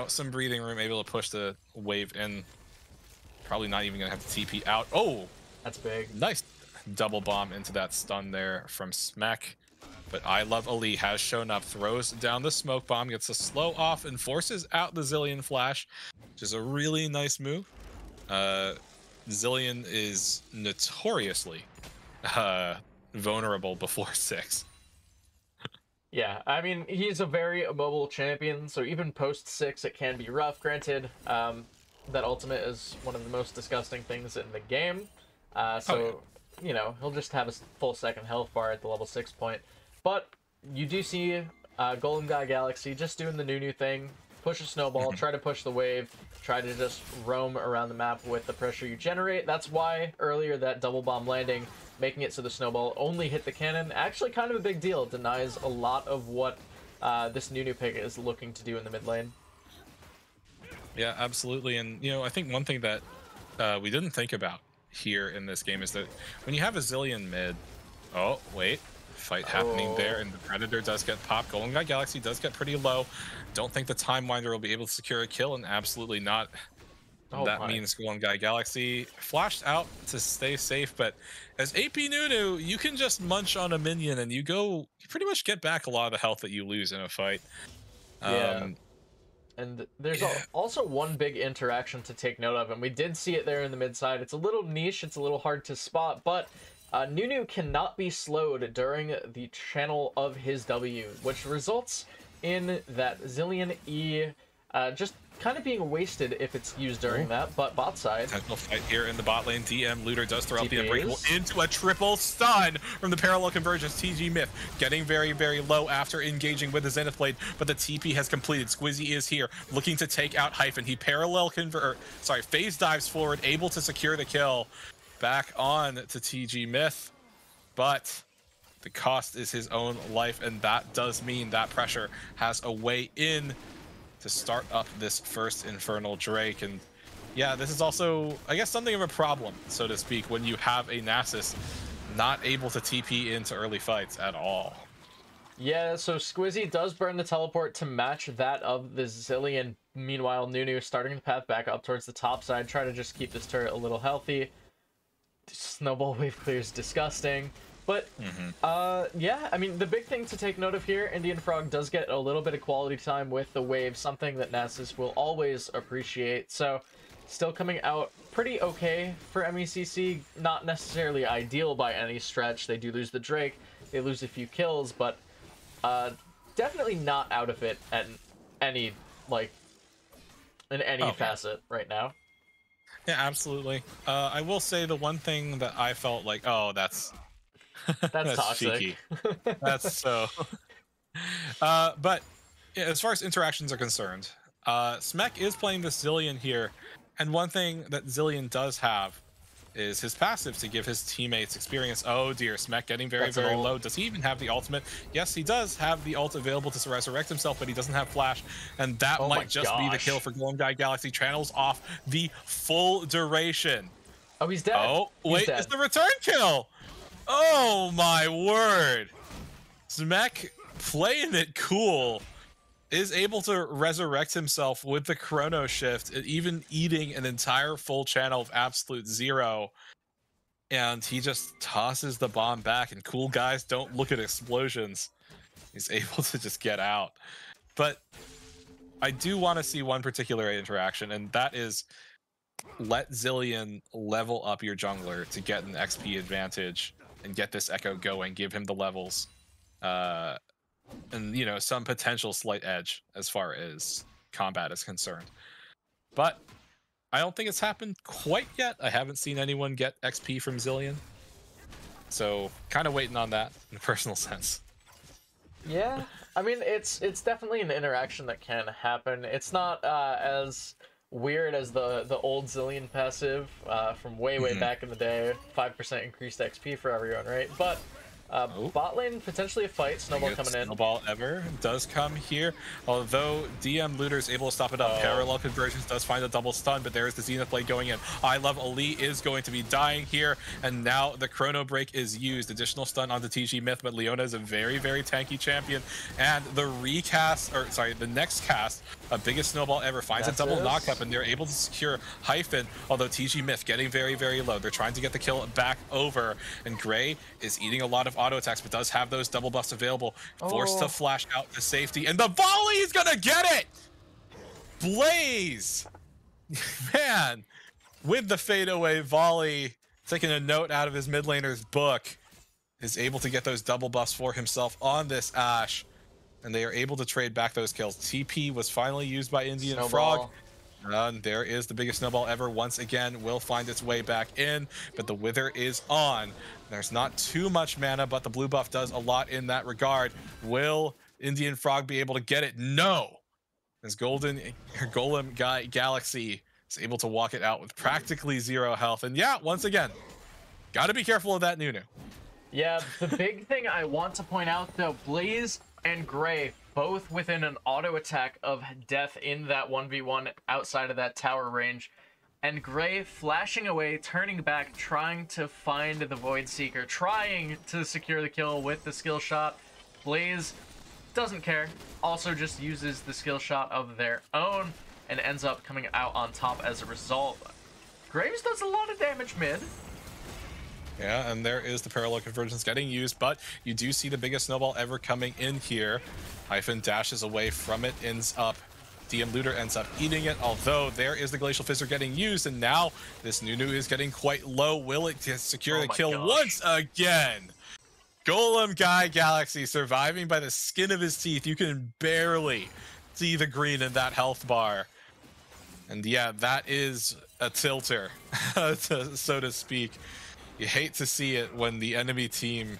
some breathing room, able to push the wave in. Probably not even going to have the TP out. Oh! That's big. Nice double bomb into that stun there from Smack. But I Love Ali has shown up, throws down the smoke bomb, gets a slow off, and forces out the Zilean flash, which is a really nice move. Zilean is notoriously vulnerable before 6. Yeah, I mean, he's a very mobile champion, so even post 6 it can be rough. Granted, that ultimate is one of the most disgusting things in the game. He'll just have a full second health bar at the level 6 point. But you do see Golden Guy Galaxy just doing the Nunu thing. Push a snowball, try to push the wave, try to just roam around the map with the pressure you generate. That's why earlier that double bomb landing, making it so the snowball only hit the cannon, actually kind of a big deal. It denies a lot of what this Nunu pick is looking to do in the mid lane. Yeah, absolutely. And, I think one thing that we didn't think about here in this game is that when you have a Zilean mid... Oh, wait. Fight happening there, and the Predator does get popped. Golden Guy Galaxy does get pretty low. Don't think the Time Winder will be able to secure a kill, and absolutely not. That means Golden Guy Galaxy flashed out to stay safe, but as AP Nunu, you can just munch on a minion, and you pretty much get back a lot of the health that you lose in a fight. Yeah. And there's also one big interaction to take note of, and we did see it there in the mid side. It's a little niche, it's a little hard to spot, but Nunu cannot be slowed during the channel of his W, which results in that Zillion E just kind of being wasted if it's used during that, but bot side. Potential fight here in the bot lane. DM Looter does throw out the Unbreakable TPs. into a triple stun from the parallel convergence. TG Myth getting very, very low after engaging with the Zenith Blade, but the TP has completed. Squizzy is here looking to take out Hyphen. He phase dives forward, able to secure the kill. Back on to TG Myth, but the cost is his own life, and that does mean that pressure has a way in to start up this first Infernal Drake. And yeah, this is also, I guess, something of a problem, so to speak, when you have a Nasus not able to TP into early fights at all. Yeah, so Squizzy does burn the teleport to match that of the Zillion. Meanwhile, Nunu starting the path back up towards the top side, try to just keep this turret a little healthy. Snowball wave clear is disgusting. But, yeah, I mean, the big thing to take note of here, Indian Frog does get a little bit of quality time with the wave, something that Nasus will always appreciate. So, still coming out pretty okay for MECC. Not necessarily ideal by any stretch. They do lose the Drake, they lose a few kills, but definitely not out of it at any, like, in any facet right now. Yeah, absolutely. I will say the one thing that I felt like, oh, that's that's toxic. cheeky. That's so. But yeah, as far as interactions are concerned, Smek is playing this Zillion here, and one thing that Zillion does have is his passive to give his teammates experience. Oh dear, Smek getting very, very low. Does he even have the ultimate? Yes, he does have the ult available to resurrect himself, but he doesn't have flash, and that might just be the kill for Golem Guy Galaxy. Channels off the full duration. Oh, he's dead. Oh, wait, it's the return kill. Oh my word. Smek playing it cool. Is able to resurrect himself with the Chrono Shift, even eating an entire full channel of absolute zero. And he just tosses the bomb back, and cool guys don't look at explosions. He's able to just get out. But I do want to see one particular interaction, and that is let Zillion level up your jungler to get an XP advantage and get this Echo going, give him the levels. And, you know, some potential slight edge as far as combat is concerned. But I don't think it's happened quite yet. I haven't seen anyone get XP from Zillion. So, kind of waiting on that in a personal sense. Yeah, I mean, it's definitely an interaction that can happen. It's not as weird as the old Zillion passive from way back in the day. 5% increased XP for everyone, right? But bot lane, potentially a fight. Snowball coming in. Snowball ever does come here. Although DM Looter is able to stop it up. Parallel Convergence does find a double stun, but there is the Zenith Blade going in. I Love Ali is going to be dying here, and now the Chrono Break is used. Additional stun onto TG Myth, but Leona is a very, very tanky champion. And the the next cast, biggest snowball ever, finds a double knockup, and they're able to secure Hyphen, although TG Myth getting very, very low. They're trying to get the kill back over, and Gray is eating a lot of auto attacks, but does have those double buffs available. Forced to flash out to safety, and the volley is gonna get it! Blaze! Man, with the fadeaway volley, taking a note out of his mid laner's book, is able to get those double buffs for himself on this Ashe, and they are able to trade back those kills. TP was finally used by Indian Frog. And there is the biggest snowball ever once again, will find its way back in, but the Wither is on. There's not too much mana, but the blue buff does a lot in that regard. Will Indian Frog be able to get it? No! As Golem Guy Galaxy is able to walk it out with practically zero health. And yeah, once again, gotta be careful of that Nunu. Yeah, the big thing I want to point out though, Blaze and Gray both within an auto attack of death in that 1v1 outside of that tower range, and Gray flashing away, turning back, trying to find the Void Seeker, trying to secure the kill with the skill shot. Blaze doesn't care, also just uses the skill shot of their own and ends up coming out on top as a result. Graves does a lot of damage mid. Yeah, and there is the parallel convergence getting used, but you do see the biggest snowball ever coming in here. Hyphen dashes away from it, ends up DM Looter ends up eating it, although there is the Glacial Fissure getting used, and now this Nunu is getting quite low. Will it secure the kill once again? Golem Guy Galaxy surviving by the skin of his teeth. You can barely see the green in that health bar. And yeah, that is a tilter, so to speak. You hate to see it when the enemy team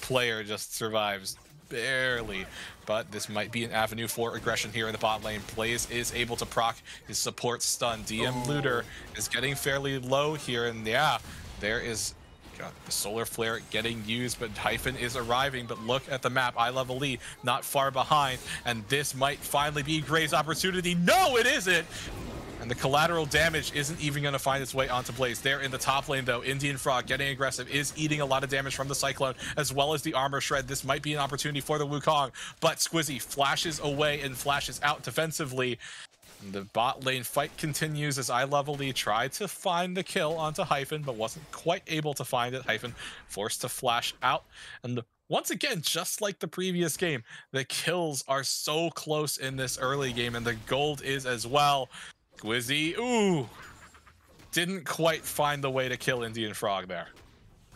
player just survives barely, but this might be an avenue for aggression here in the bot lane. Blaze is able to proc his support stun. DM Looter is getting fairly low here, and yeah, there is the solar flare getting used, but Hyphen is arriving. But look at the map, I Love Elite not far behind, and this might finally be Gray's opportunity. No, it isn't. And the collateral damage isn't even going to find its way onto Blaze. There in the top lane, though, Indian Frog getting aggressive, is eating a lot of damage from the Cyclone, as well as the Armor Shred. This might be an opportunity for the Wukong, but Squizzy flashes away and flashes out defensively. And the bot lane fight continues as I Love Elite tried to find the kill onto Hyphen, but wasn't quite able to find it. Hyphen forced to flash out. And once again, just like the previous game, the kills are so close in this early game, and the gold is as well. Squizzy, ooh, didn't quite find the way to kill Indian Frog there.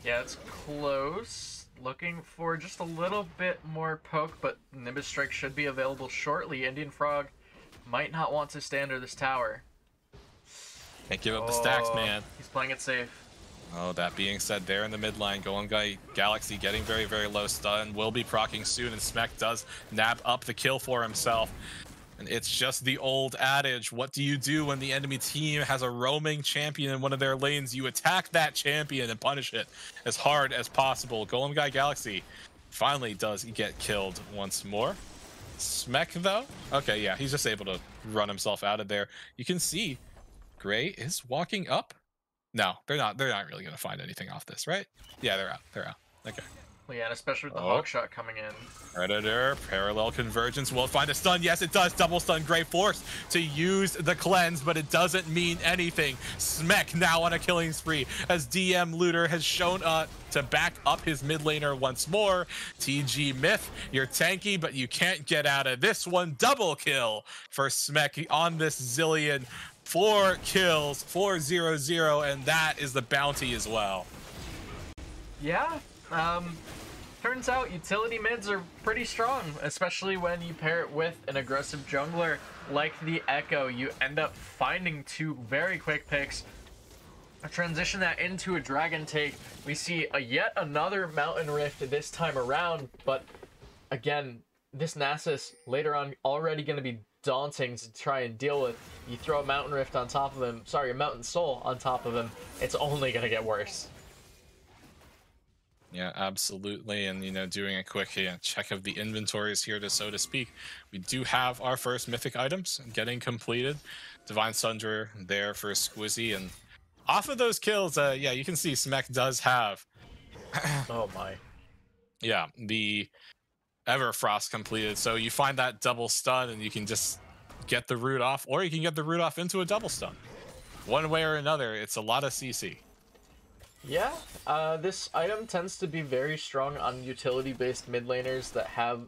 Yeah, it's close. Looking for just a little bit more poke, but Nimbus Strike should be available shortly. Indian Frog might not want to stay under this tower. Can't give up the stacks, man. He's playing it safe. Oh, that being said, there in the mid line, Golem Guy Galaxy getting very, very low stun. Will be proccing soon, and Smek does nab up the kill for himself. And it's just the old adage, what do you do when the enemy team has a roaming champion in one of their lanes? You attack that champion and punish it as hard as possible. Golem Guy Galaxy finally does get killed once more. Smek, though? Okay, yeah, he's just able to run himself out of there. You can see Gray is walking up. No, they're not really going to find anything off this, right? Yeah, they're out. Okay. Well, yeah, and especially with the hawk shot coming in. Predator, parallel convergence, will it find a stun? Yes, it does. Double stun. Gray forced to use the cleanse, but it doesn't mean anything. Smek now on a killing spree as DM Looter has shown to back up his mid laner once more. TG Myth, you're tanky, but you can't get out of this one. Double kill for Smek on this Zillion. 4 kills, 4-0-0, and that is the bounty as well. Yeah, turns out utility mids are pretty strong, especially when you pair it with an aggressive jungler like the Echo. You end up finding 2 very quick picks. Transition that into a dragon take. We see yet another Mountain Rift this time around, but again, this Nasus later on already going to be daunting to try and deal with. You throw a Mountain Rift on top of him, sorry, a Mountain Soul on top of him, it's only going to get worse. Yeah, absolutely. And, doing a quick check of the inventories here, so to speak. We do have our first mythic items getting completed. Divine Sundra there for Squizzy. And off of those kills, yeah, you can see Smek does have... Oh, my. Yeah, the Everfrost completed. So you find that double stun, and you can just get the root off, or you can get the root off into a double stun. One way or another, it's a lot of CC. Yeah, this item tends to be very strong on utility-based mid laners that have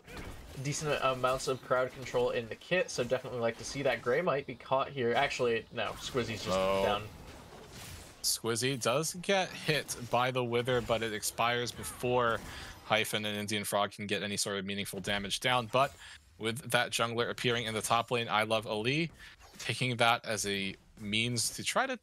decent amounts of crowd control in the kit, so definitely like to see that. Gray might be caught here. Actually, no, Squizzy's just down. Squizzy does get hit by the Wither, but it expires before Hyphen and Indian Frog can get any sort of meaningful damage down. But with that jungler appearing in the top lane, I Love Ali, taking that as a means to try to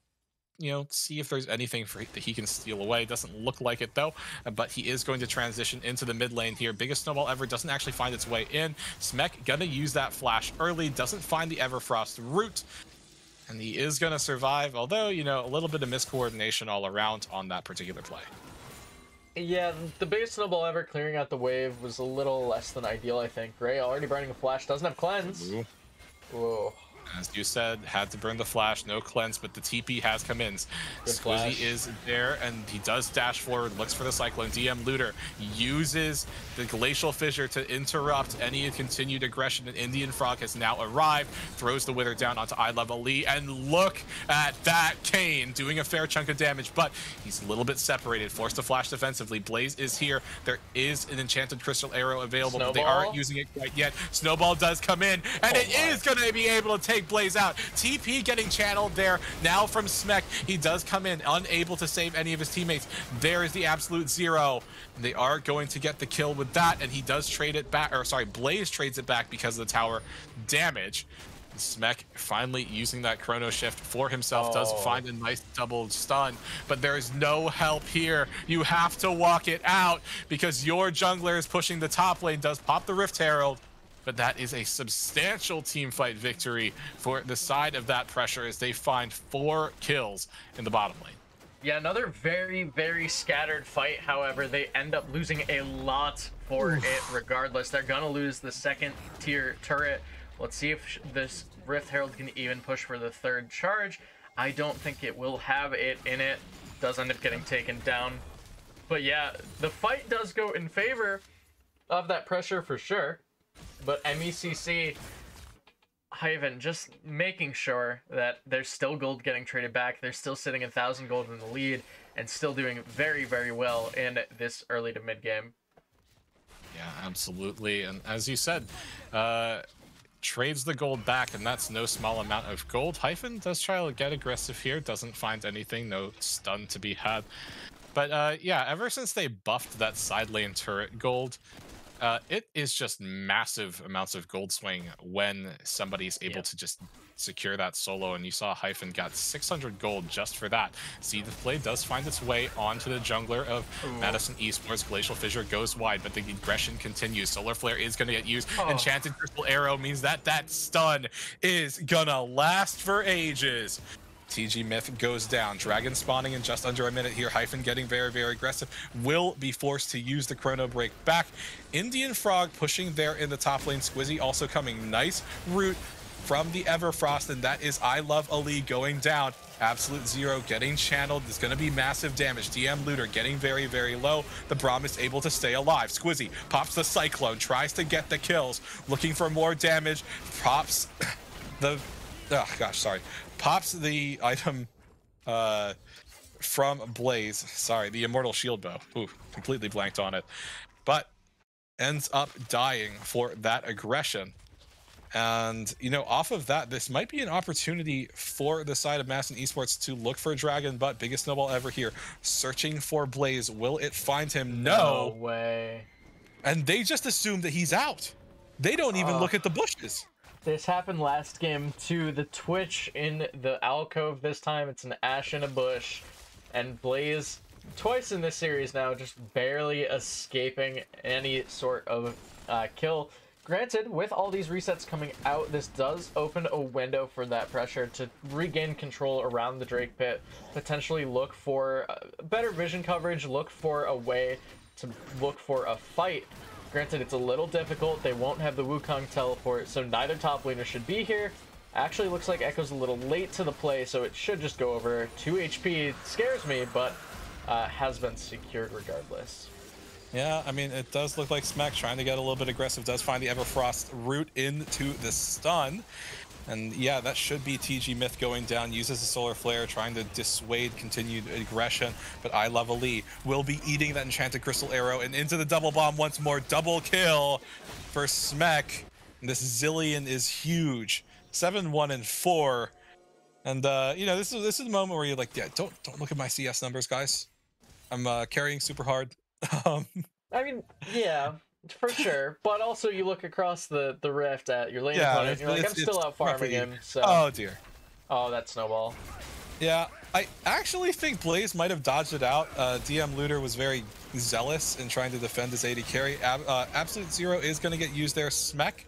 see if there's anything that he can steal away. Doesn't look like it though, but he is going to transition into the mid lane here. Biggest snowball ever doesn't actually find its way in. Smek gonna use that flash early, doesn't find the Everfrost root, and he is gonna survive, although, a little bit of miscoordination all around on that particular play. Yeah, the biggest snowball ever clearing out the wave was a little less than ideal, I think. Gray already burning a flash, doesn't have cleanse. Ooh. Whoa. As you said, had to burn the flash, no cleanse, but the TP has come in. Good Squizzy flash. is there, and he does dash forward, looks for the Cyclone. DM Looter uses the Glacial Fissure to interrupt any continued aggression, and Indian Frog has now arrived, throws the Wither down onto eye level Lee, and look at that Kane doing a fair chunk of damage, but he's a little bit separated, forced to flash defensively. Blaze is here. There is an Enchanted Crystal Arrow available, but they aren't using it quite yet. Snowball does come in, and it is going to be able to take Blaze out. TP getting channeled there now from Smek. He does come in, unable to save any of his teammates. There is the absolute zero. They are going to get the kill with that, and he does trade it back, or sorry, Blaze trades it back because of the tower damage. Smek finally using that chrono shift for himself, does find a nice double stun, but there is no help here. You have to walk it out because your jungler is pushing the top lane, does pop the Rift Herald, but that is a substantial team fight victory for the side of that pressure as they find 4 kills in the bottom lane. Yeah, another very, very scattered fight. However, they end up losing a lot for it regardless. They're gonna lose the second tier turret. Let's see if this Rift Herald can even push for the 3rd charge. I don't think it will have it in it. Does end up getting taken down. But yeah, the fight does go in favor of that pressure for sure. But MECC, Hyven, just making sure that there's still gold getting traded back. They're still sitting 1,000 gold in the lead and still doing very, very well in this early to mid game. Yeah, absolutely. And as you said, trades the gold back, and that's no small amount of gold. Hyphen does try to get aggressive here, doesn't find anything, no stun to be had. But yeah, ever since they buffed that side lane turret gold, it is just massive amounts of gold swing when somebody's able to just secure that solo, and you saw Hyphen got 600 gold just for that. Seed of Play does find its way onto the jungler of Madison Esports. Glacial Fissure goes wide, but the aggression continues. Solar Flare is going to get used. Enchanted Crystal Arrow means that that stun is gonna last for ages. TG Myth goes down. Dragon spawning in just under a minute here. Hyphen getting very, very aggressive. Will be forced to use the Chrono Break back. Indian Frog pushing there in the top lane. Squizzy also coming. Nice root from the Everfrost, and that is I Love Ali going down. Absolute Zero getting channeled. There's going to be massive damage. DM Looter getting very, very low. The Braum is able to stay alive. Squizzy pops the Cyclone, tries to get the kills, looking for more damage. Pops the... oh, gosh, sorry. Pops the item from Blaze. Sorry, the Immortal Shield Bow. Ooh, completely blanked on it. But ends up dying for that aggression. And, you know, off of that, this might be an opportunity for the side of Madison Esports to look for a dragon, but biggest snowball ever here. Searching for Blaze. Will it find him? No way. And they just assume that he's out. They don't even look at the bushes. This happened last game to the Twitch in the alcove. This time it's an Ash in a bush. And Blaze, twice in this series now, just barely escaping any sort of kill. Granted, with all these resets coming out, this does open a window for that pressure to regain control around the Drake Pit, potentially look for better vision coverage, look for a way to look for a fight. Granted, it's a little difficult. They won't have the Wukong teleport, so neither top laner should be here. Actually, looks like Echo's a little late to the play, so it should just go over. 2 HP scares me, but has been secured regardless. Yeah, I mean, it does look like Smack trying to get a little bit aggressive, does find the Everfrost root into the stun. And yeah, that should be TG Myth going down, uses the Solar Flare, trying to dissuade continued aggression. But I Love Ali will be eating that Enchanted Crystal Arrow and into the double bomb once more. Double kill for Smek. This Zillion is huge. 7-1-4. And you know, this is the moment where you're like, yeah, don't look at my CS numbers, guys. I'm carrying super hard. I mean, yeah, for sure. But also, you look across the rift at your lane opponent, and you're like, I'm still out farming him. So. Oh dear. Oh, that snowball. Yeah, I actually think Blaze might have dodged it out. DM Looter was very zealous in trying to defend his AD carry. Absolute Zero is going to get used there. Smek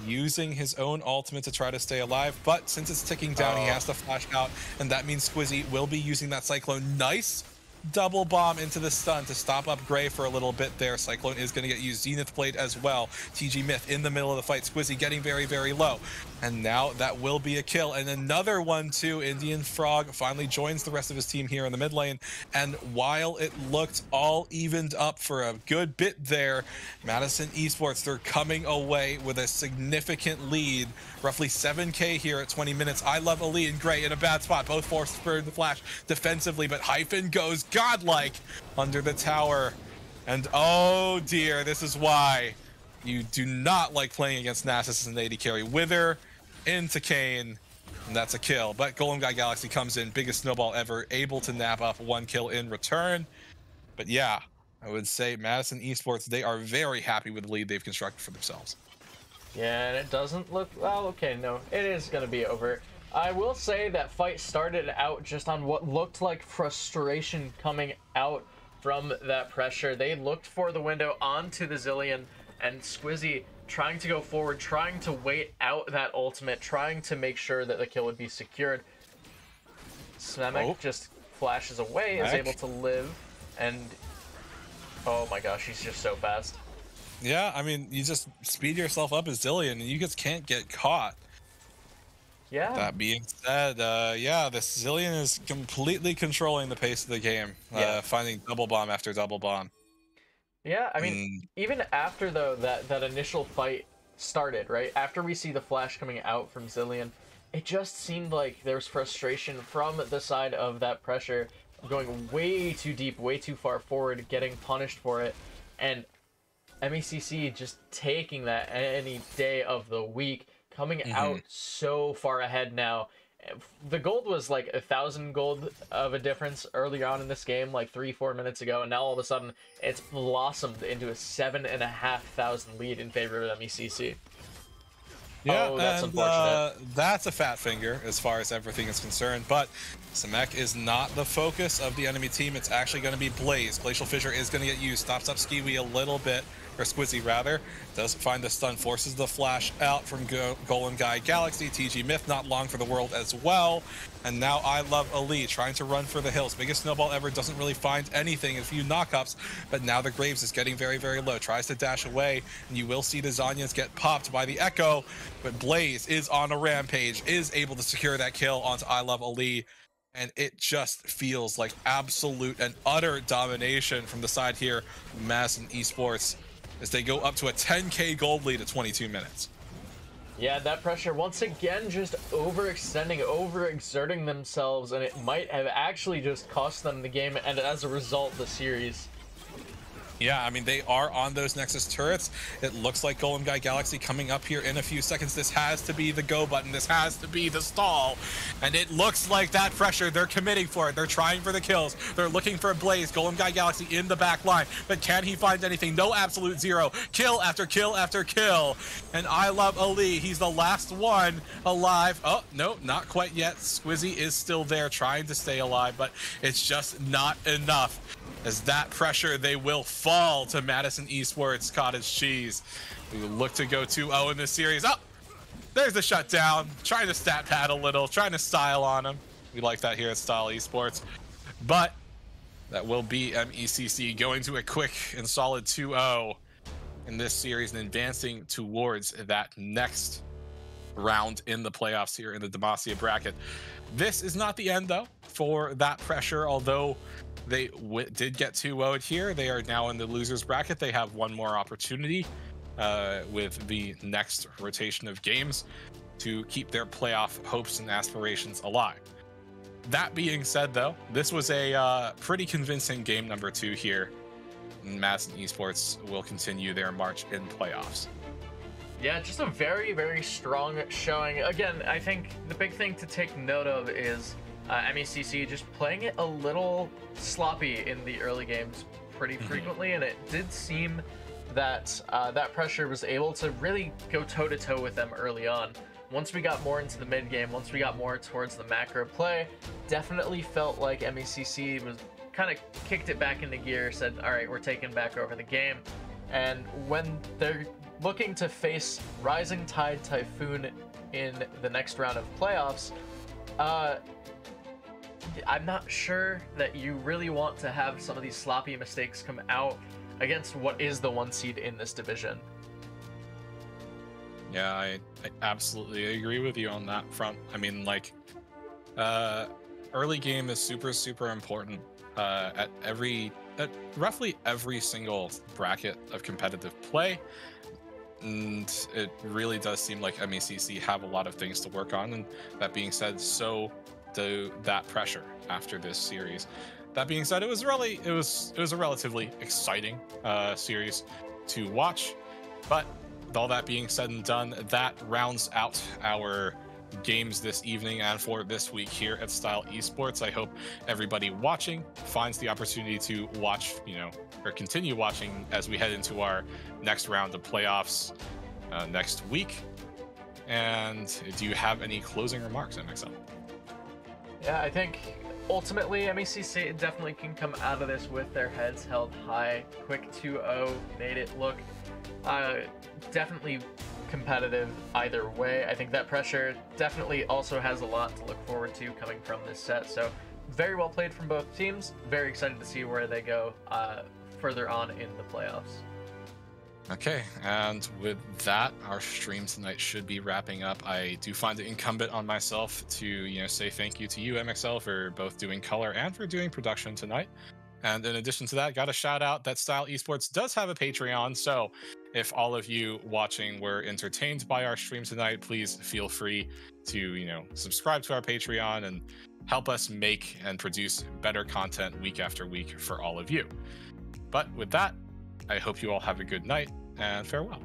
using his own ultimate to try to stay alive, but since it's ticking down, he has to flash out, and that means Squizzy will be using that Cyclone. Nice double bomb into the stun to stop up Gray for a little bit there. Cyclone is going to get used. Zenith Blade as well. TG Myth in the middle of the fight. Squizzy getting very, very low. And now that will be a kill. And another one too. Indian Frog finally joins the rest of his team here in the mid lane. And while it looked all evened up for a good bit there, Madison Esports, they're coming away with a significant lead. Roughly 7k here at 20 minutes. I love Ali and Gray in a bad spot. Both forced for the flash defensively, but Hyphen goes godlike under the tower. And oh dear, this is why you do not like playing against Nasus and AD carry. Wither into Kane, and that's a kill. But Golem Guy Galaxy comes in, biggest snowball ever, able to nab up 1 kill in return. But yeah, I would say Madison Esports, they are very happy with the lead they've constructed for themselves. Yeah, and it doesn't look, well, okay, no, it is going to be over. I will say that fight started out just on what looked like frustration coming out from that pressure. They looked for the window onto the Zilean, and Squizzy trying to go forward, trying to wait out that ultimate, trying to make sure that the kill would be secured. Smemek just flashes away, is able to live, and oh my gosh, he's just so fast. Yeah, I mean, you just speed yourself up as Zilean, and you just can't get caught. Yeah. That being said, yeah, this Zilean is completely controlling the pace of the game, finding double bomb after double bomb. Yeah, I mean, even after, though, that initial fight started, right? After we see the flash coming out from Zilean, it just seemed like there was frustration from the side of that pressure, going way too deep, way too far forward, getting punished for it, and MECC just taking that any day of the week, coming out so far ahead now. The gold was like 1,000 gold of a difference early on in this game, like 3-4 minutes ago, and now all of a sudden it's blossomed into a 7,500 lead in favor of MECC. Yeah, that's and unfortunate. that's a fat finger as far as everything is concerned, but Smemek is not the focus of the enemy team. It's actually going to be Blaze. Glacial Fissure is going to get used, stops up Skiwi a little bit, or Squizzy rather, does find the stun, forces the flash out from Golem Guy Galaxy. TG Myth not long for the world as well, and now I Love Ali trying to run for the hills. Biggest snowball ever, doesn't really find anything, a few knockups, but now the Graves is getting very, very low, tries to dash away, and you will see the Zanyas get popped by the Echo, but Blaze is on a rampage, is able to secure that kill onto I Love Ali. And it just feels like absolute and utter domination from the side here, Madison Esports, as they go up to a 10k gold lead at 22 minutes. Yeah, that pressure once again just overextending, overexerting themselves, and it might have actually just cost them the game, and as a result, the series. Yeah, I mean, they are on those Nexus turrets. It looks like Golem Guy Galaxy coming up here in a few seconds. This has to be the go button. This has to be the stall. And it looks like that pressure, they're committing for it. They're trying for the kills. They're looking for a Blaze. Golem Guy Galaxy in the back line. But can he find anything? No, absolute zero. Kill after kill after kill. And I Love Ali. He's the last one alive. Oh, no, not quite yet. Squizzy is still there trying to stay alive, but it's just not enough. As that pressure, they will fall to Madison Esports Cottage Cheese, who look to go 2-0 in this series. Oh, there's the shutdown. Trying to stat pad a little, trying to style on him. We like that here at Style Esports. But that will be MECC going to a quick and solid 2-0 in this series and advancing towards that next round in the playoffs here in the Demacia bracket. This is not the end, though, for that pressure, although they did get 2-0'd here. They are now in the losers bracket. They have one more opportunity with the next rotation of games to keep their playoff hopes and aspirations alive. That being said, though, this was a pretty convincing game number 2 here. Madison Esports will continue their march in playoffs. Yeah, just a very, very strong showing. Again, I think the big thing to take note of is MECC just playing it a little sloppy in the early games pretty frequently, and it did seem that that pressure was able to really go toe-to-toe with them early on. Once we got more into the mid game, once we got more towards the macro play, definitely felt like MECC was kind of kicked it back into gear, said, all right, we're taking back over the game. And when they're looking to face Rising Tide Typhoon in the next round of playoffs, I'm not sure that you really want to have some of these sloppy mistakes come out against what is the 1 seed in this division. Yeah, I absolutely agree with you on that front. I mean, like, early game is super important at roughly every single bracket of competitive play. And it really does seem like MECC have a lot of things to work on. And that being said, so do that pressure after this series. That being said, it was a relatively exciting series to watch. But with all that being said and done, that rounds out our games this evening and for this week here at Style Esports. I hope everybody watching finds the opportunity to watch, or continue watching as we head into our next round of playoffs next week. And do you have any closing remarks, MXL? Yeah, I think ultimately MECC definitely can come out of this with their heads held high. Quick 2-0 made it look definitely competitive either way. I think that pressure definitely also has a lot to look forward to coming from this set. So very well played from both teams. Very excited to see where they go further on in the playoffs. Okay, and with that, our stream tonight should be wrapping up. I do find it incumbent on myself to, say thank you to you, MXL, for both doing color and for doing production tonight. And in addition to that, got a shout out that Style Esports does have a Patreon. So if all of you watching were entertained by our stream tonight, please feel free to, subscribe to our Patreon and help us make and produce better content week after week for all of you. But with that, I hope you all have a good night and farewell.